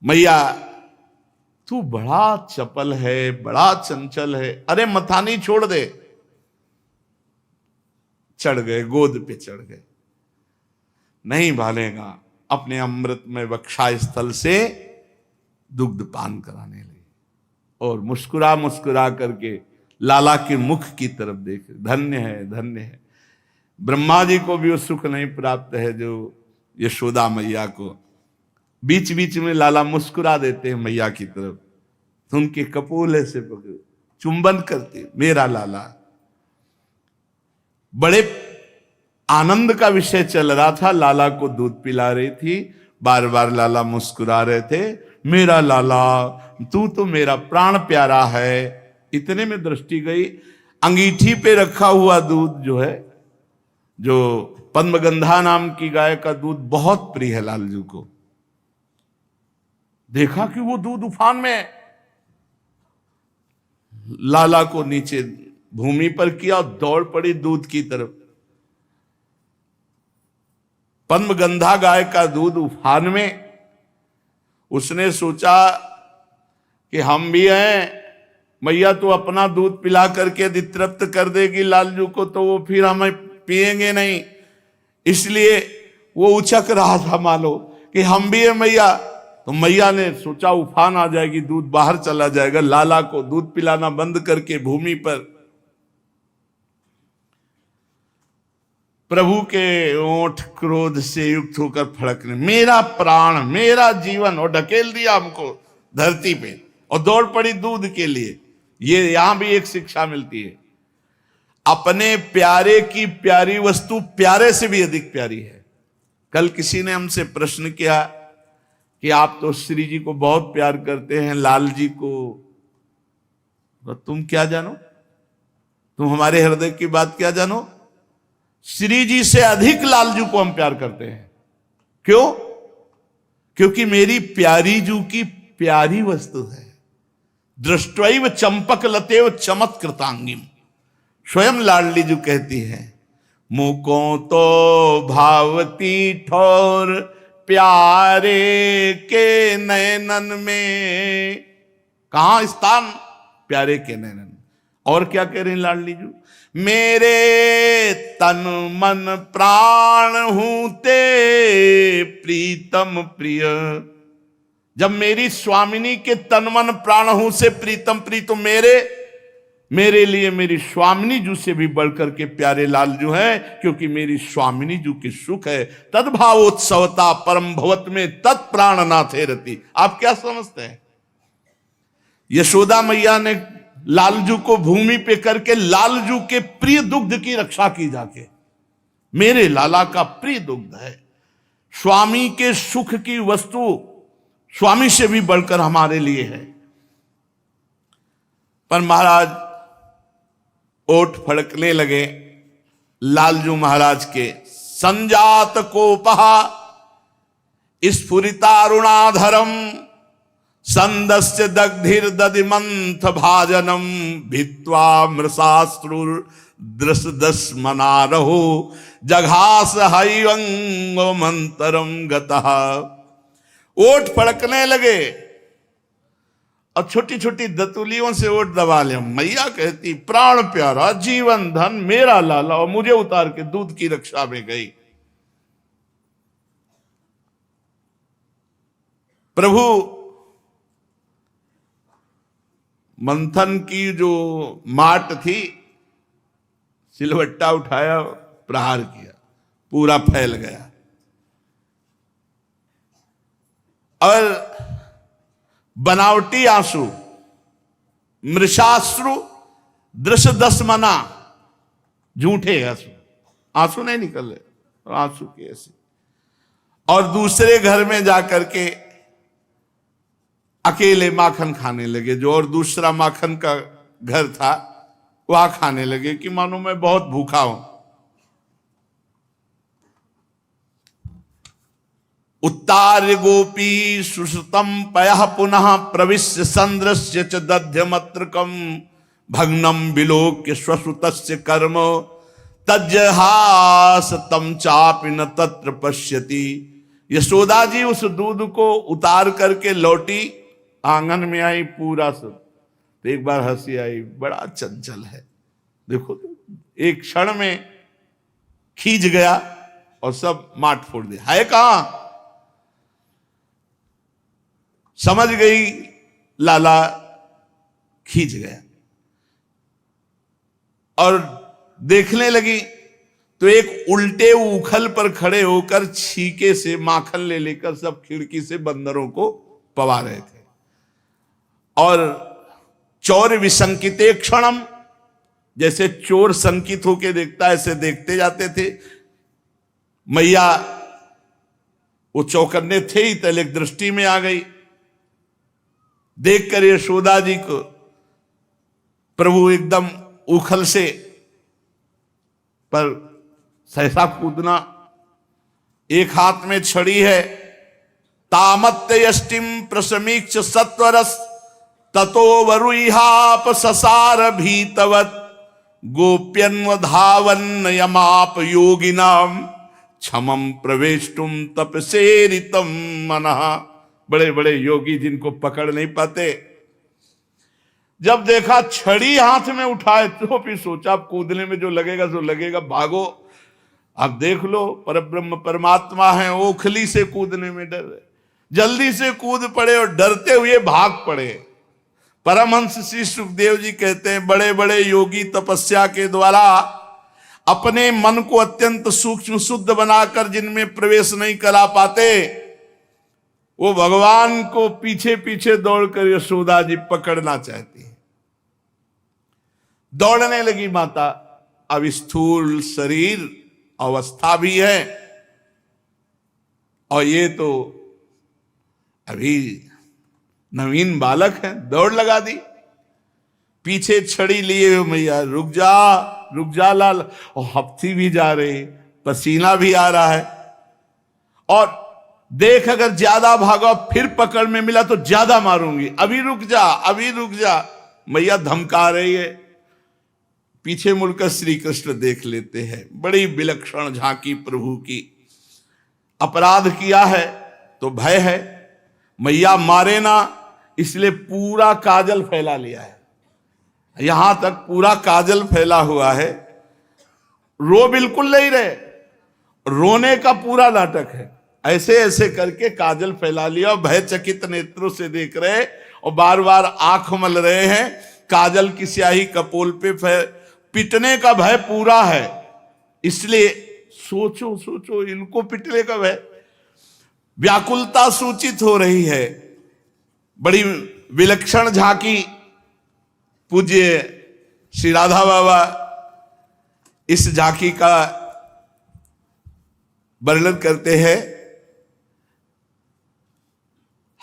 A: मैया तू बड़ा चपल है, बड़ा चंचल है, अरे मथानी छोड़ दे। चढ़ गए, गोद पे चढ़ गए। नहीं भालेगा, अपने अमृत में वक्षा स्थल से दुग्ध पान कराने लगे और मुस्कुरा मुस्कुरा करके लाला के मुख की तरफ देख, धन्य है, धन्य है। ब्रह्मा जी को भी वो सुख नहीं प्राप्त है जो यशोदा मैया को। बीच बीच में लाला मुस्कुरा देते हैं मैया की तरफ, तो उनके कपोले से चुंबन करते, मेरा लाला। बड़े आनंद का विषय चल रहा था, लाला को दूध पिला रही थी, बार बार लाला मुस्कुरा रहे थे, मेरा लाला तू तो मेरा प्राण प्यारा है। इतने में दृष्टि गई, अंगीठी पे रखा हुआ दूध जो है, जो पद्मगंधा नाम की गाय का दूध बहुत प्रिय है लालजू को। देखा कि वो दूध उफान में है। लाला को नीचे भूमि पर किया, दौड़ पड़ी दूध की तरफ। पद्मगंधा गाय का दूध उफान में। उसने सोचा कि हम भी हैं, मैया तो अपना दूध पिला करके यदि तृप्त कर देगी लालजू को तो वो फिर हमें पिएंगे नहीं, इसलिए वो उचक रहा था मानो कि हम भी हैं मैया। तो मैया ने सोचा उफान आ जाएगी, दूध बाहर चला जाएगा, लाला को दूध पिलाना बंद करके भूमि पर प्रभु के ओंठ क्रोध से युक्त होकर फड़कने, मेरा प्राण, मेरा जीवन, और ढकेल दिया हमको धरती पे और दौड़ पड़ी दूध के लिए। ये यहां भी एक शिक्षा मिलती है, अपने प्यारे की प्यारी वस्तु प्यारे से भी अधिक प्यारी है। कल किसी ने हमसे प्रश्न किया कि आप तो श्री जी को बहुत प्यार करते हैं, लाल जी को तो तुम क्या जानो, तुम हमारे हृदय की बात क्या जानो। श्री जी से अधिक लालजू को हम प्यार करते हैं। क्यों? क्योंकि मेरी प्यारी जू की प्यारी वस्तु है। दृष्टैव चंपक लतेव चमत्कृतांगिम, स्वयं लाडली जू कहती है, मुको तो भावती ठोर प्यारे के नयनन में। कहां स्थान? प्यारे के नयनन। और क्या कह रही लाडली जू, मेरे तन मन प्राण हूं ते प्रीतम प्रिय। जब मेरी स्वामिनी के तन मन प्राण हूं से प्रीतम प्रिय, तो मेरे लिए मेरी स्वामिनी जू से भी बढ़कर के प्यारे लालजू है, क्योंकि मेरी स्वामिनी जू के सुख है। तद्भावोत्सवता परम भवत में तत्प्राण नाथे रति। आप क्या समझते हैं? यशोदा मैया ने लालजू को भूमि पे करके लालजू के प्रिय दुग्ध की रक्षा की जाके। मेरे लाला का प्रिय दुग्ध है, स्वामी के सुख की वस्तु स्वामी से भी बढ़कर हमारे लिए है। पर महाराज ओठ फड़कने लगे लालजू महाराज के। संजात कोपहा स्फुरितारुणाधरम संदस्य दग्धिर दधिमंथ भाजनम भित्वा मृषाश्रुर दृश दस मनारहो जघास हरिवंग मंतरम गतः। ओठ फड़कने लगे और छोटी छोटी दतुलियों से ओठ दबा ले। मैया कहती, प्राण प्यारा, जीवन धन, मेरा लाला, और मुझे उतार के दूध की रक्षा में गई। प्रभु मंथन की जो माट थी, सिलवट्टा उठाया, प्रहार किया, पूरा फैल गया। और बनावटी आंसू, मृषाश्रु दृश्य दस मना, झूठे आंसू, आंसू नहीं निकल रहे, आंसू के ऐसे। और दूसरे घर में जाकर के अकेले माखन खाने लगे। जो और दूसरा माखन का घर था वहां खाने लगे कि मानो मैं बहुत भूखा हूं। उत्तार्य गोपी सुश्रुतम पयः पुनः प्रविश्य संद्रस्य च दध्यमत्रकम भग्नम विलोक्य स्वश्रुतस्य कर्म तज्जहास तम चापि न तत्र पश्यति। यशोदा जी उस दूध को उतार करके लौटी, आंगन में आई, पूरा सब। तो एक बार हंसी आई, बड़ा चंचल है, देखो तो एक क्षण में खींच गया और सब माट फोड़ दिया। है कहां? समझ गई लाला, खींच गया और देखने लगी तो एक उल्टे उखल पर खड़े होकर छीके से माखन ले लेकर सब खिड़की से बंदरों को पवा रहे थे। और चोर विसंकिते क्षणम, जैसे चोर संकित होके देखता है ऐसे देखते जाते थे। मैया वो चौकन्ने थे ही, तले दृष्टि में आ गई। देखकर यशोदा जी को प्रभु एकदम उखल से पर सहसा कूदना, एक हाथ में छड़ी है। तामत्य यष्टिम प्रसमीक्ष सत्वरस ततो वरुहाप ससार भीतवत गोप्यन्वधावन यमाप योगिनाम क्षमम प्रवेष्टुम तपसेरितम मनः। बड़े बड़े योगी जिनको पकड़ नहीं पाते, जब देखा छड़ी हाथ में उठाए तो फिर सोचा अब कूदने में जो लगेगा सो लगेगा, भागो। अब देख लो परब्रह्म परमात्मा है, ओखली से कूदने में डर है। जल्दी से कूद पड़े और डरते हुए भाग पड़े। परमहंस श्री सुखदेव जी कहते हैं बड़े बड़े योगी तपस्या के द्वारा अपने मन को अत्यंत सूक्ष्म शुद्ध बनाकर जिनमें प्रवेश नहीं करा पाते, वो भगवान को पीछे पीछे दौड़कर यशोदा जी पकड़ना चाहती है। दौड़ने लगी माता। अब स्थूल शरीर अवस्था भी है और ये तो अभी नवीन बालक है, दौड़ लगा दी। पीछे छड़ी लिए हुए मैया, रुक जा लाल। और हफ्ती भी जा रही, पसीना भी आ रहा है। और देख अगर ज्यादा भागा फिर पकड़ में मिला तो ज्यादा मारूंगी, अभी रुक जा। मैया धमका रही है। पीछे मुड़कर श्री कृष्ण देख लेते हैं। बड़ी विलक्षण झांकी प्रभु की। अपराध किया है तो भय है, मैया मारे ना, इसलिए पूरा काजल फैला लिया है। यहां तक पूरा काजल फैला हुआ है। रो बिल्कुल नहीं रहे, रोने का पूरा नाटक है। ऐसे ऐसे करके काजल फैला लिया, भयचकित नेत्रों से देख रहे और बार बार आंख मल रहे हैं। काजल की स्याही कपोल पे पिटने का भय पूरा है, इसलिए सोचो इनको पिटने का भय। व्याकुलता सूचित हो रही है। बड़ी विलक्षण झांकी पूज्य श्री राधा बाबा इस झांकी का वर्णन करते हैं।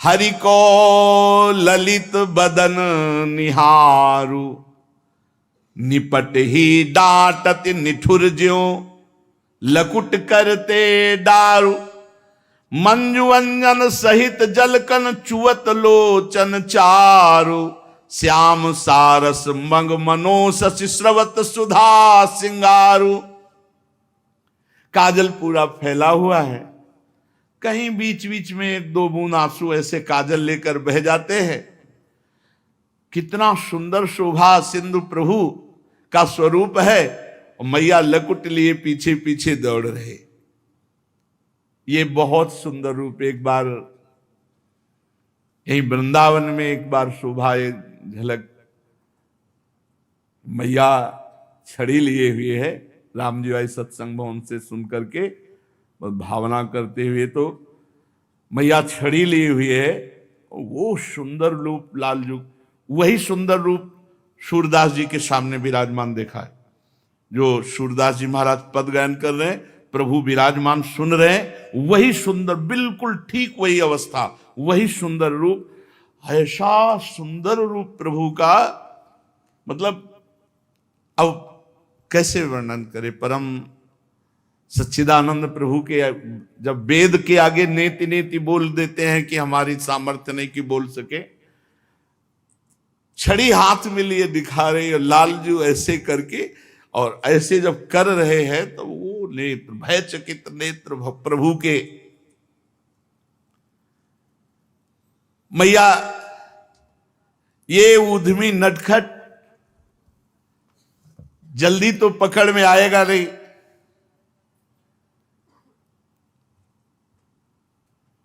A: हरि को ललित बदन निहारू निपट ही डांटत निठुर ज्यों लकुट करते डारू मंजु अंजन सहित जलकन चुवत लोचन चारु श्याम सारस मंग मनो शशि स्रवत सुधा सिंगारू। काजल पूरा फैला हुआ है, कहीं बीच बीच में एक दो बूंद आंसू ऐसे काजल लेकर बह जाते हैं। कितना सुंदर शोभा सिंधु प्रभु का स्वरूप है और मैया लकुट लिए पीछे पीछे दौड़ रहे। ये बहुत सुंदर रूप एक बार यही वृंदावन में एक बार शोभा एक झलक। मैया छड़ी लिए हुए है, राम जी आई सत्संग भवन से सुन करके भावना करते हुए, तो मैया छड़ी लिए हुई है। वो सुंदर रूप लाल जुग, वही सुंदर रूप सूरदास जी के सामने विराजमान देखा है। जो सूरदास जी महाराज पद गायन कर रहे हैं प्रभु विराजमान सुन रहे हैं, वही सुंदर, बिल्कुल ठीक वही अवस्था, वही सुंदर रूप, ऐसा सुंदर रूप प्रभु का, मतलब अब कैसे वर्णन करे। परम सच्चिदानंद प्रभु के जब वेद के आगे नेति नेति बोल देते हैं कि हमारी सामर्थ्य नहीं कि बोल सके, छड़ी हाथ में लिए दिखा रहे हैं लालजू ऐसे करके, और ऐसे जब कर रहे हैं तो वो नेत्र, भयचकित नेत्र प्रभु के। मैया ये उद्यमी नटखट जल्दी तो पकड़ में आएगा नहीं,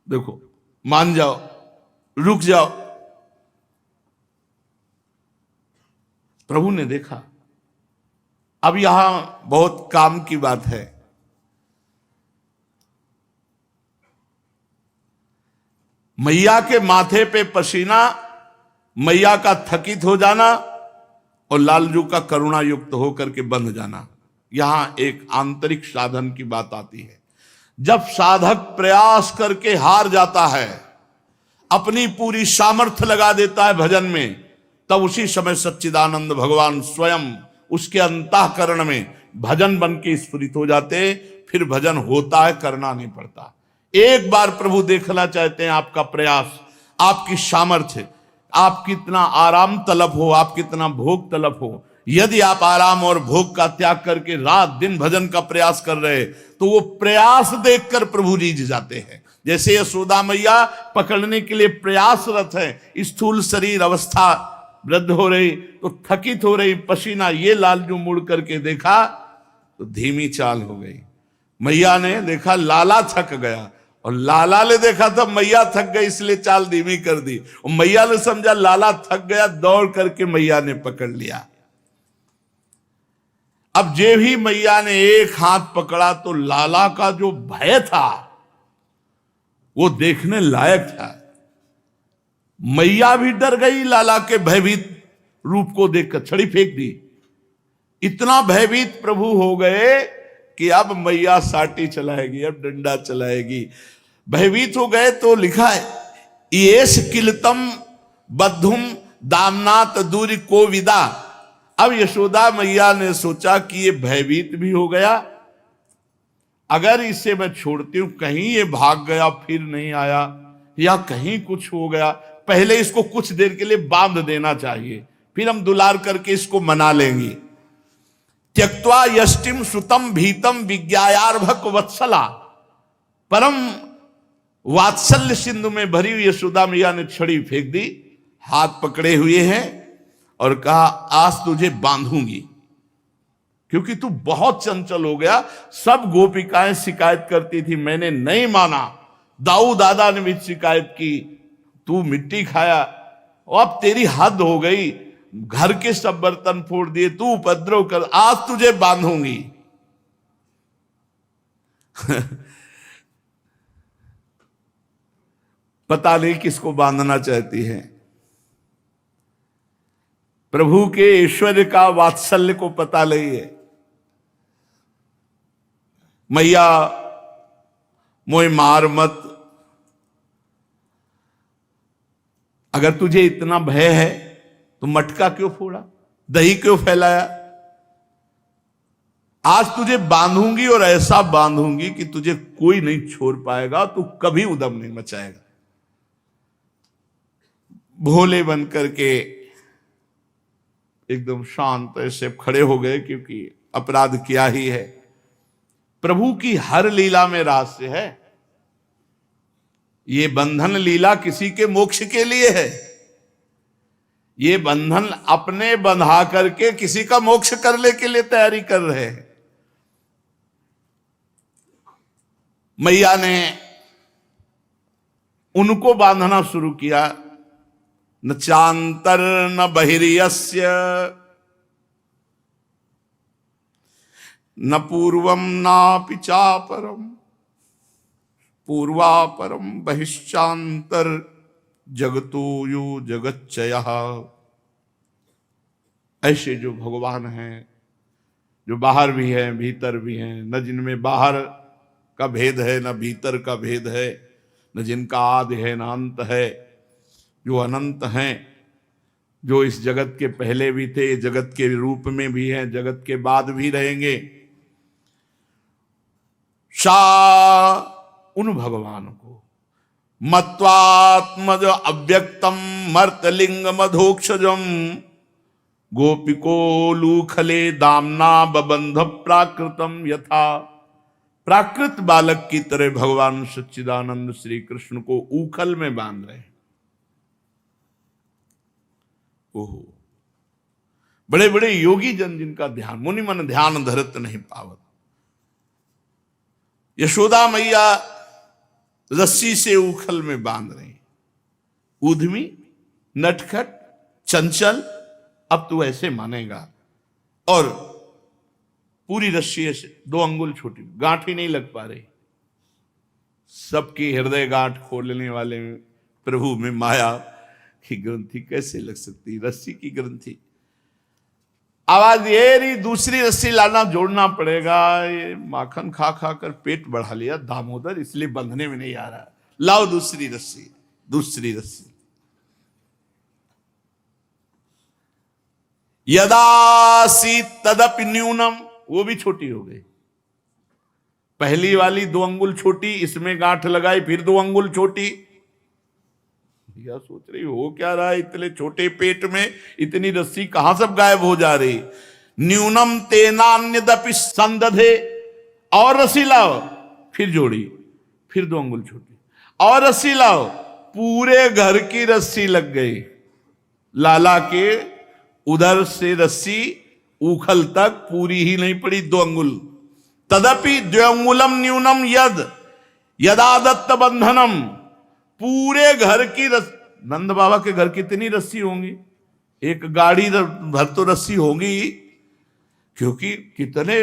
A: देखो मान जाओ, रुक जाओ। प्रभु ने देखा। अब यहां बहुत काम की बात है। मैया के माथे पे पसीना, मैया का थकित हो जाना और लालजू का करुणा युक्त होकर के बंध जाना, यहां एक आंतरिक साधन की बात आती है। जब साधक प्रयास करके हार जाता है, अपनी पूरी सामर्थ्य लगा देता है भजन में, तब उसी समय सच्चिदानंद भगवान स्वयं उसके अंतःकरण में भजन बन के स्फुरित हो जाते। फिर भजन होता है, करना नहीं पड़ता। एक बार प्रभु देखना चाहते हैं आपका प्रयास, आपकी सामर्थ्य, आप कितना आराम तलब हो, आप कितना भोग तलब हो। यदि आप आराम और भोग का त्याग करके रात दिन भजन का प्रयास कर रहे, तो वो प्रयास देखकर प्रभु रीझ जाते हैं। जैसे यशोदा मैया पकड़ने के लिए प्रयासरत है, स्थूल शरीर अवस्था वृद्ध हो रही तो थकित हो रही, पसीना, ये लालजू मुड़ करके देखा तो धीमी चाल हो गई। मैया ने देखा लाला थक गया, और लाला ने देखा तब मैया थक गई, इसलिए चाल धीमी कर दी। और मैया ने समझा लाला थक गया, दौड़ करके मैया ने पकड़ लिया। अब जे भी मैया ने एक हाथ पकड़ा तो लाला का जो भय था वो देखने लायक था। मैया भी डर गई लाला के भयभीत रूप को देखकर, छड़ी फेंक दी। इतना भयभीत प्रभु हो गए कि अब मैया साटी चलाएगी, अब डंडा चलाएगी। भयभीत हो गए तो लिखा है, येस किलतम बद्धुम दामनात दूरी को विदा। अब यशोदा मैया ने सोचा कि ये भयभीत भी हो गया, अगर इसे मैं छोड़ती हूं, कहीं ये भाग गया फिर नहीं आया, या कहीं कुछ हो गया, पहले इसको कुछ देर के लिए बांध देना चाहिए, फिर हम दुलार करके इसको मना लेंगे। त्यक्त्वा यष्टिम सुतम भीतम विज्ञायार्भक वत्सला। परम वात्सल्य सिंधु में भरी हुई यशोदा मैया ने छड़ी फेंक दी, हाथ पकड़े हुए हैं और कहा, आज तुझे बांधूंगी, क्योंकि तू बहुत चंचल हो गया। सब गोपिकाएं शिकायत करती थी, मैंने नहीं माना। दाऊ दादा ने भी शिकायत की, तू मिट्टी खाया, और अब तेरी हद हो गई, घर के सब बर्तन फोड़ दिए, तू उपद्रव कर, आज तुझे बांधूंगी। पता नहीं किसको बांधना चाहती है। प्रभु के ऐश्वर्य का वात्सल्य को पता नहीं है। मैया मोय मार मत, अगर तुझे इतना भय है तो मटका क्यों फोड़ा, दही क्यों फैलाया। आज तुझे बांधूंगी और ऐसा बांधूंगी कि तुझे कोई नहीं छोड़ पाएगा, तू कभी उद्यम नहीं मचाएगा। भोले बन करके एकदम शांत ऐसे खड़े हो गए, क्योंकि अपराध किया ही है। प्रभु की हर लीला में रहस्य है। ये बंधन लीला किसी के मोक्ष के लिए है, ये बंधन अपने बंधा करके किसी का मोक्ष करने के लिए तैयारी कर रहे हैं। मैया ने उनको बांधना शुरू किया। न चांतर न बहिर्यस्य न पूर्वम नापि चापरम पूर्वापरम बहिश्चांतर जगतो यो जगच्चयः। ऐसे जो भगवान हैं जो बाहर भी हैं भीतर भी हैं, न जिनमें बाहर का भेद है न भीतर का भेद है, न जिनका आदि है न अंत है, जो अनंत हैं, जो इस जगत के पहले भी थे, जगत के रूप में भी हैं, जगत के बाद भी रहेंगे। सा उन भगवान को मत्वात्मज अव्यक्तम मर्तलिंग मधोक्षजम गोपिको लूखले दामना बबंध प्राकृतम यथा, प्राकृत बालक की तरह भगवान सच्चिदानंद श्री कृष्ण को ऊखल में बांध रहे हैं। ओहो, बड़े बड़े योगी जन जिनका ध्यान, मुनि मन ध्यान धरत नहीं पावत। यशोदा मैया रस्सी से ऊखल में बांध रही, ऊधमी नटखट चंचल, अब तू ऐसे मानेगा। और पूरी रस्सी से 2 अंगुल छोटी, गांठ ही नहीं लग पा रही। सबकी हृदय गांठ खोलने वाले प्रभु में माया की ग्रंथि कैसे लग सकती, रस्सी की ग्रंथि। आवाज ये रही, दूसरी रस्सी लाना, जोड़ना पड़ेगा। ये माखन खा खा कर पेट बढ़ा लिया दामोदर, इसलिए बंधने में नहीं आ रहा, लाओ दूसरी रस्सी, दूसरी रस्सी। यदासी तदपि न्यूनम, वो भी छोटी हो गई। पहली वाली 2 अंगुल छोटी, इसमें गांठ लगाई, फिर 2 अंगुल छोटी। या सोच रही हो क्या रहा है, इतने छोटे पेट में इतनी रस्सी कहां सब गायब हो जा रही। न्यूनम तेनान्यदपि संदधे, और रस्सी लाओ, फिर जोड़ी, फिर 2 अंगुल छोटी, और रस्सी लाओ, पूरे घर की रस्सी लग गई। लाला के उधर से रस्सी ऊखल तक पूरी ही नहीं पड़ी, 2 अंगुल। तदपि 2 अंगुलम न्यूनम यद यदादत्त बंधनम, पूरे घर की नंद बाबा के घर कितनी रस्सी होंगी, एक गाड़ी भर तो रस्सी होगी, क्योंकि कितने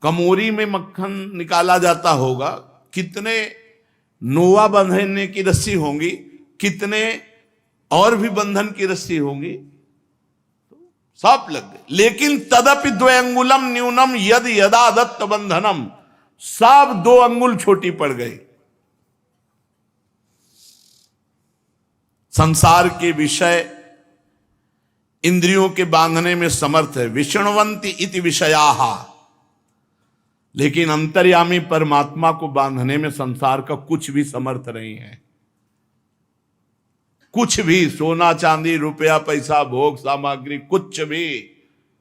A: कमोरी में मक्खन निकाला जाता होगा, कितने नोवा बंधने की रस्सी होंगी, कितने और भी बंधन की रस्सी होंगी, सब लग गए। लेकिन तदपि 2 अंगुलम न्यूनम यद यदा दत्त बंधनम, सब 2 अंगुल छोटी पड़ गई। संसार के विषय इंद्रियों के बांधने में समर्थ है, विष्णुवंती इति विषयाः, लेकिन अंतर्यामी परमात्मा को बांधने में संसार का कुछ भी समर्थ नहीं है। कुछ भी, सोना चांदी रुपया पैसा भोग सामग्री कुछ भी,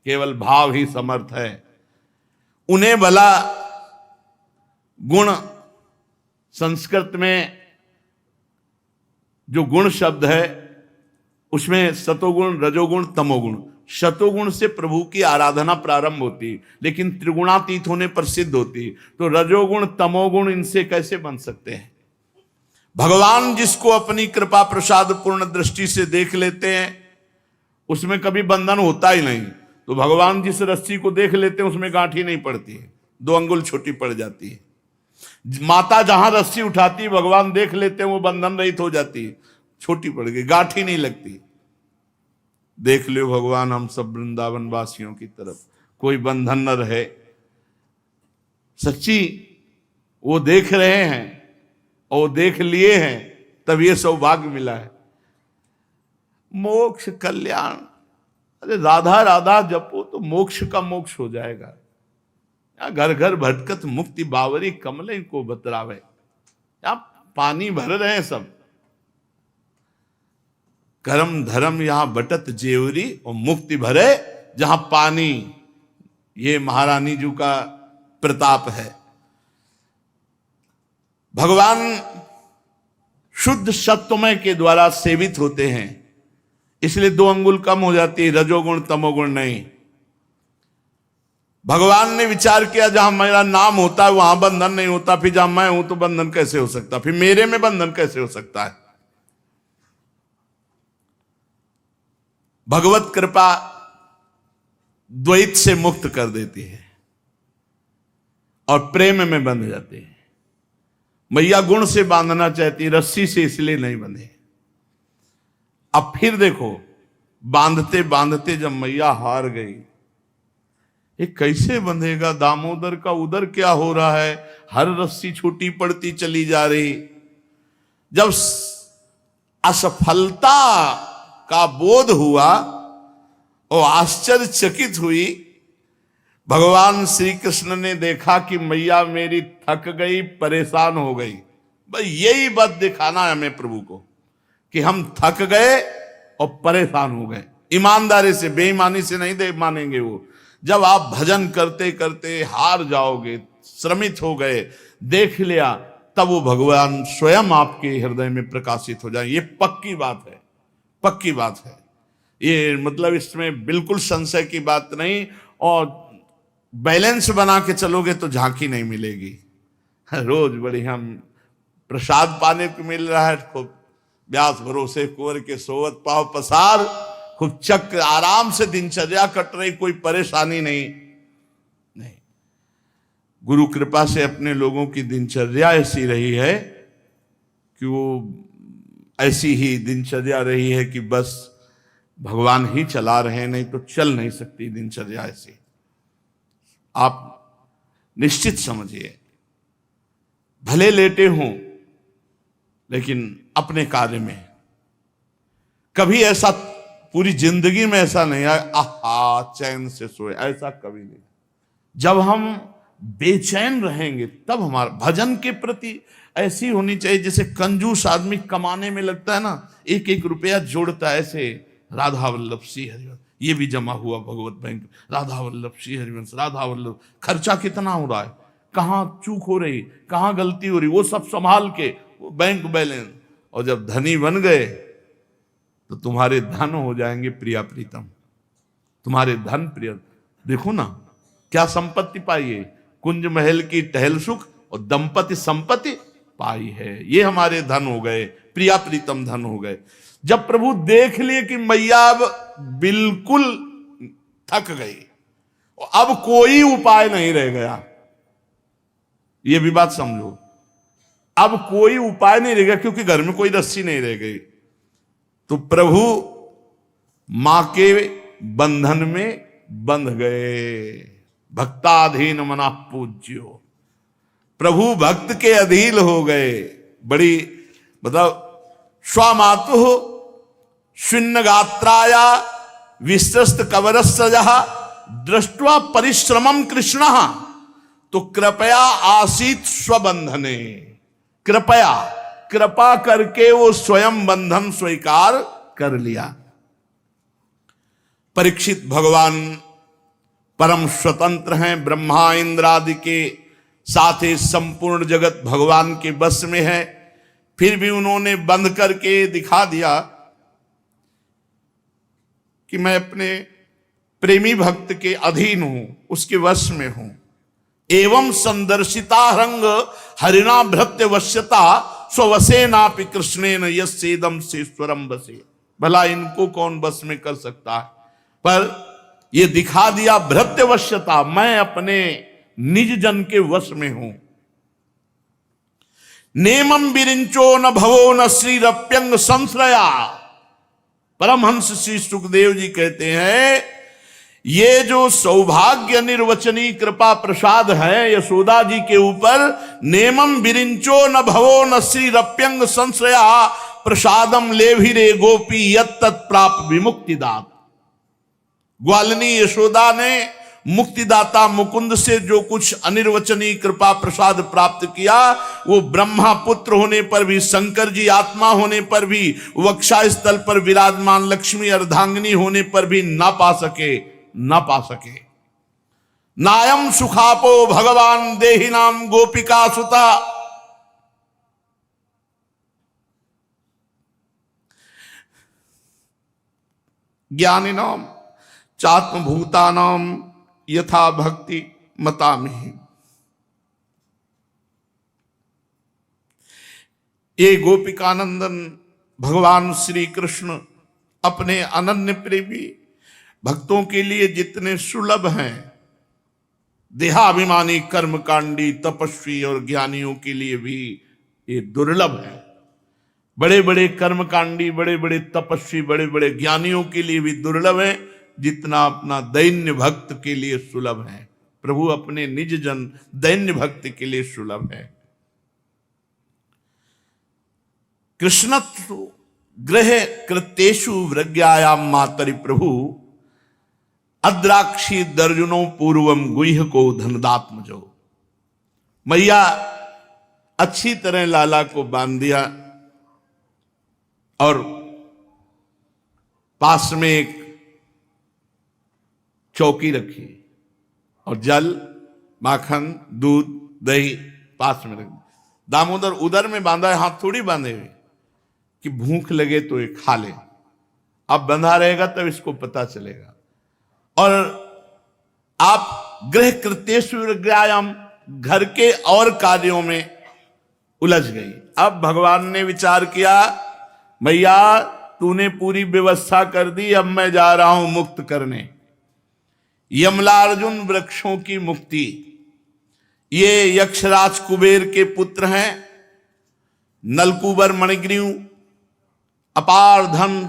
A: केवल भाव ही समर्थ है। उन्हें भला गुण, संस्कृत में जो गुण शब्द है उसमें सतोगुण रजोगुण तमोगुण, शतोगुण से प्रभु की आराधना प्रारंभ होती, लेकिन त्रिगुणातीत होने पर सिद्ध होती। तो रजोगुण तमोगुण इनसे कैसे बन सकते हैं। भगवान जिसको अपनी कृपा प्रसाद पूर्ण दृष्टि से देख लेते हैं उसमें कभी बंधन होता ही नहीं। तो भगवान जिस रस्सी को देख लेते हैं उसमें गांठ ही नहीं पड़ती है, 2 अंगुल छोटी पड़ जाती है। माता जहां रस्सी उठाती भगवान देख लेते हैं वो बंधन रहित हो जाती है, छोटी पड़ गई, गांठ ही नहीं लगती। देख लो भगवान हम सब वृंदावन वासियों की तरफ कोई बंधन न रहे। सच्ची वो देख रहे हैं और देख लिए हैं, तब ये सौभाग्य मिला है। मोक्ष कल्याण, अरे राधा राधा जपो तो मोक्ष का मोक्ष हो जाएगा। घर घर भटकत मुक्ति बावरी कमले को बतरावे, यहां पानी भर रहे हैं सब। कर्म धर्म यहां बटत जेवरी और मुक्ति भरे जहां पानी। ये महारानी जी का प्रताप है। भगवान शुद्ध सत्वमय के द्वारा सेवित होते हैं, इसलिए 2 अंगुल कम हो जाती है, रजोगुण तमोगुण नहीं। भगवान ने विचार किया जहां मेरा नाम होता है वहां बंधन नहीं होता, फिर जहां मैं हूं तो बंधन कैसे हो सकता, फिर मेरे में बंधन कैसे हो सकता है। भगवत कृपा द्वैत से मुक्त कर देती है और प्रेम में बंध जाती है। मैया गुण से बांधना चाहती, रस्सी से इसलिए नहीं बंधे। अब फिर देखो, बांधते बांधते जब मैया हार गई, ये कैसे बंधेगा? दामोदर का उधर क्या हो रहा है? हर रस्सी छूटी पड़ती चली जा रही। जब असफलता का बोध हुआ और आश्चर्यचकित हुई, भगवान श्री कृष्ण ने देखा कि मैया मेरी थक गई, परेशान हो गई। भाई यही बात दिखाना है हमें प्रभु को कि हम थक गए और परेशान हो गए। ईमानदारी से, बेईमानी से नहीं दे मानेंगे वो। जब आप भजन करते करते हार जाओगे, श्रमित हो गए, देख लिया, तब वो भगवान स्वयं आपके हृदय में प्रकाशित हो जाए। ये पक्की बात है, पक्की बात है। ये मतलब इसमें बिल्कुल संशय की बात नहीं। और बैलेंस बना के चलोगे तो झांकी नहीं मिलेगी। रोज बढ़िया प्रसाद पाने को मिल रहा है, खूब व्यास भरोसे कुंवर के सोवत पाव पसार, खूब चक्र आराम से दिनचर्या कट रही, कोई परेशानी नहीं। गुरु कृपा से अपने लोगों की दिनचर्या ऐसी रही है कि वो ऐसी ही दिनचर्या रही है कि बस भगवान ही चला रहे हैं, नहीं तो चल नहीं सकती दिनचर्या ऐसी। आप निश्चित समझिए, भले लेटे हों लेकिन अपने कार्य में। कभी ऐसा पूरी जिंदगी में ऐसा नहीं है आहा चैन से सोए, ऐसा कभी नहीं। जब हम बेचैन रहेंगे तब हमारा भजन के प्रति ऐसी होनी चाहिए जैसे कंजूस आदमी कमाने में लगता है ना, एक एक रुपया जोड़ता है, ऐसे राधा वल्लभ सिंह हरिवंश ये भी जमा हुआ भगवत बैंक, राधा वल्लभ सिंह हरिवंश, राधा वल्लभ। खर्चा कितना हो रहा है, कहाँ चूक हो रही, कहाँ गलती हो रही, वो सब संभाल के वो बैंक बैलेंस। और जब धनी बन गए तो तुम्हारे धन हो जाएंगे प्रिया प्रीतम, तुम्हारे धन प्रिय। देखो ना क्या संपत्ति पाई है, कुंज महल की टहल सुख और दंपति संपत्ति पाई है। ये हमारे धन हो गए, प्रिया प्रीतम धन हो गए। जब प्रभु देख लिए कि मैया अब बिल्कुल थक गई, अब कोई उपाय नहीं रह गया, ये भी बात समझो, अब कोई उपाय नहीं रह गया क्योंकि घर में कोई रस्सी नहीं रह गई, तो प्रभु मां के बंधन में बंध गए। भक्ताधीन मना पूज्यो, प्रभु भक्त के अधीन हो गए। बड़ी मतलब स्वामातु शून्य गात्राया विस्तस्त कवरस्सजः दृष्ट्वा परिश्रमम कृष्ण तो कृपया आसीत स्वबंधने। कृपया, कृपा करके वो स्वयं बंधन स्वीकार कर लिया। परीक्षित भगवान परम स्वतंत्र हैं, ब्रह्मा इंद्र आदि के साथ ही संपूर्ण जगत भगवान के बस में है, फिर भी उन्होंने बंद करके दिखा दिया कि मैं अपने प्रेमी भक्त के अधीन हूं, उसके वश में हूं। एवं संदर्शिता रंग हरिणा भृत्य वश्यता स्ववसे नापि कृष्णेन यस्येदं सेश्वरम बसे। भला इनको कौन बस में कर सकता है, पर ये दिखा दिया भृत्य वश्यता, मैं अपने निज जन के वश में हूं। नेमं विरिंचो न भवो न श्रीरप्यंग संश्रया। परमहंस श्री सुखदेव जी कहते हैं ये जो सौभाग्य निर्वचनी कृपा प्रसाद है यशोदा जी के ऊपर, नेमं विरिंचो न भवो न श्रीरप्यंग संश्रया प्रसादम लेभिरे गोपी यत्तत् प्राप विमुक्तिदात। ग्वालिनी यशोदा ने मुक्तिदाता मुकुंद से जो कुछ अनिर्वचनीय कृपा प्रसाद प्राप्त किया, वो ब्रह्मा पुत्र होने पर भी, शंकर जी आत्मा होने पर भी, वक्षा स्थल पर विराजमान लक्ष्मी अर्धांगिनी होने पर भी ना पा सके, ना पा सके। नायम सुखापो भगवान देहिनाम गोपिका सुता। ज्ञानिनाम चात्मभूतानाम यथा भक्ति मतामि। ये गोपिकानंदन भगवान श्री कृष्ण अपने अनन्य प्रेमी भक्तों के लिए जितने सुलभ हैं, देहाभिमानी कर्मकांडी तपस्वी और ज्ञानियों के लिए भी ये दुर्लभ है। बड़े बड़े कर्मकांडी, बड़े बड़े तपस्वी, बड़े बड़े ज्ञानियों के लिए भी दुर्लभ है, जितना अपना दैन्य भक्त के लिए सुलभ है। प्रभु अपने निज जन दैन्य भक्त के लिए सुलभ है। कृष्णत्व ग्रह कृत्येषु वृज्ञायाम मातरि प्रभु अद्राक्षी दर्जनों पूर्वम गुह्य को धनदात्मजो। मैया अच्छी तरह लाला को बांध दिया और पास में एक चौकी रखी और जल, माखन, दूध, दही पास में रख दिया। दामोदर उदर में बांधा है, हाथ थोड़ी बांधे हुए कि भूख लगे तो ये खा ले। अब बंधा रहेगा तब इसको पता चलेगा। और आप गृह कृत्येषु विज्ञायाम, घर के और कार्यों में उलझ गई। अब भगवान ने विचार किया, मैया तूने पूरी व्यवस्था कर दी, अब मैं जा रहा हूं मुक्त करने। यमलार्जुन वृक्षों की मुक्ति। ये यक्षराज कुबेर के पुत्र हैं। नलकुबर मणिग्रीव, अपार धन,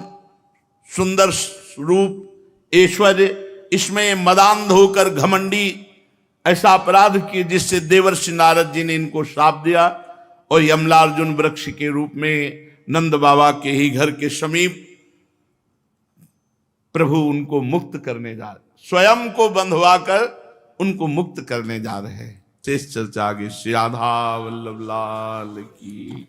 A: सुंदर रूप, ऐश्वर्य, इसमें मदांध होकर घमंडी ऐसा अपराध किए जिससे देवर्षि नारद जी ने इनको श्राप दिया और यमलार्जुन वृक्ष के रूप में नंद बाबा के ही घर के समीप प्रभु उनको मुक्त करने जा रहे, स्वयं को बंधवा कर उनको मुक्त करने जा रहे हैं। शेष चर्चा आगे। श्री राधा वल्लभ लाल की।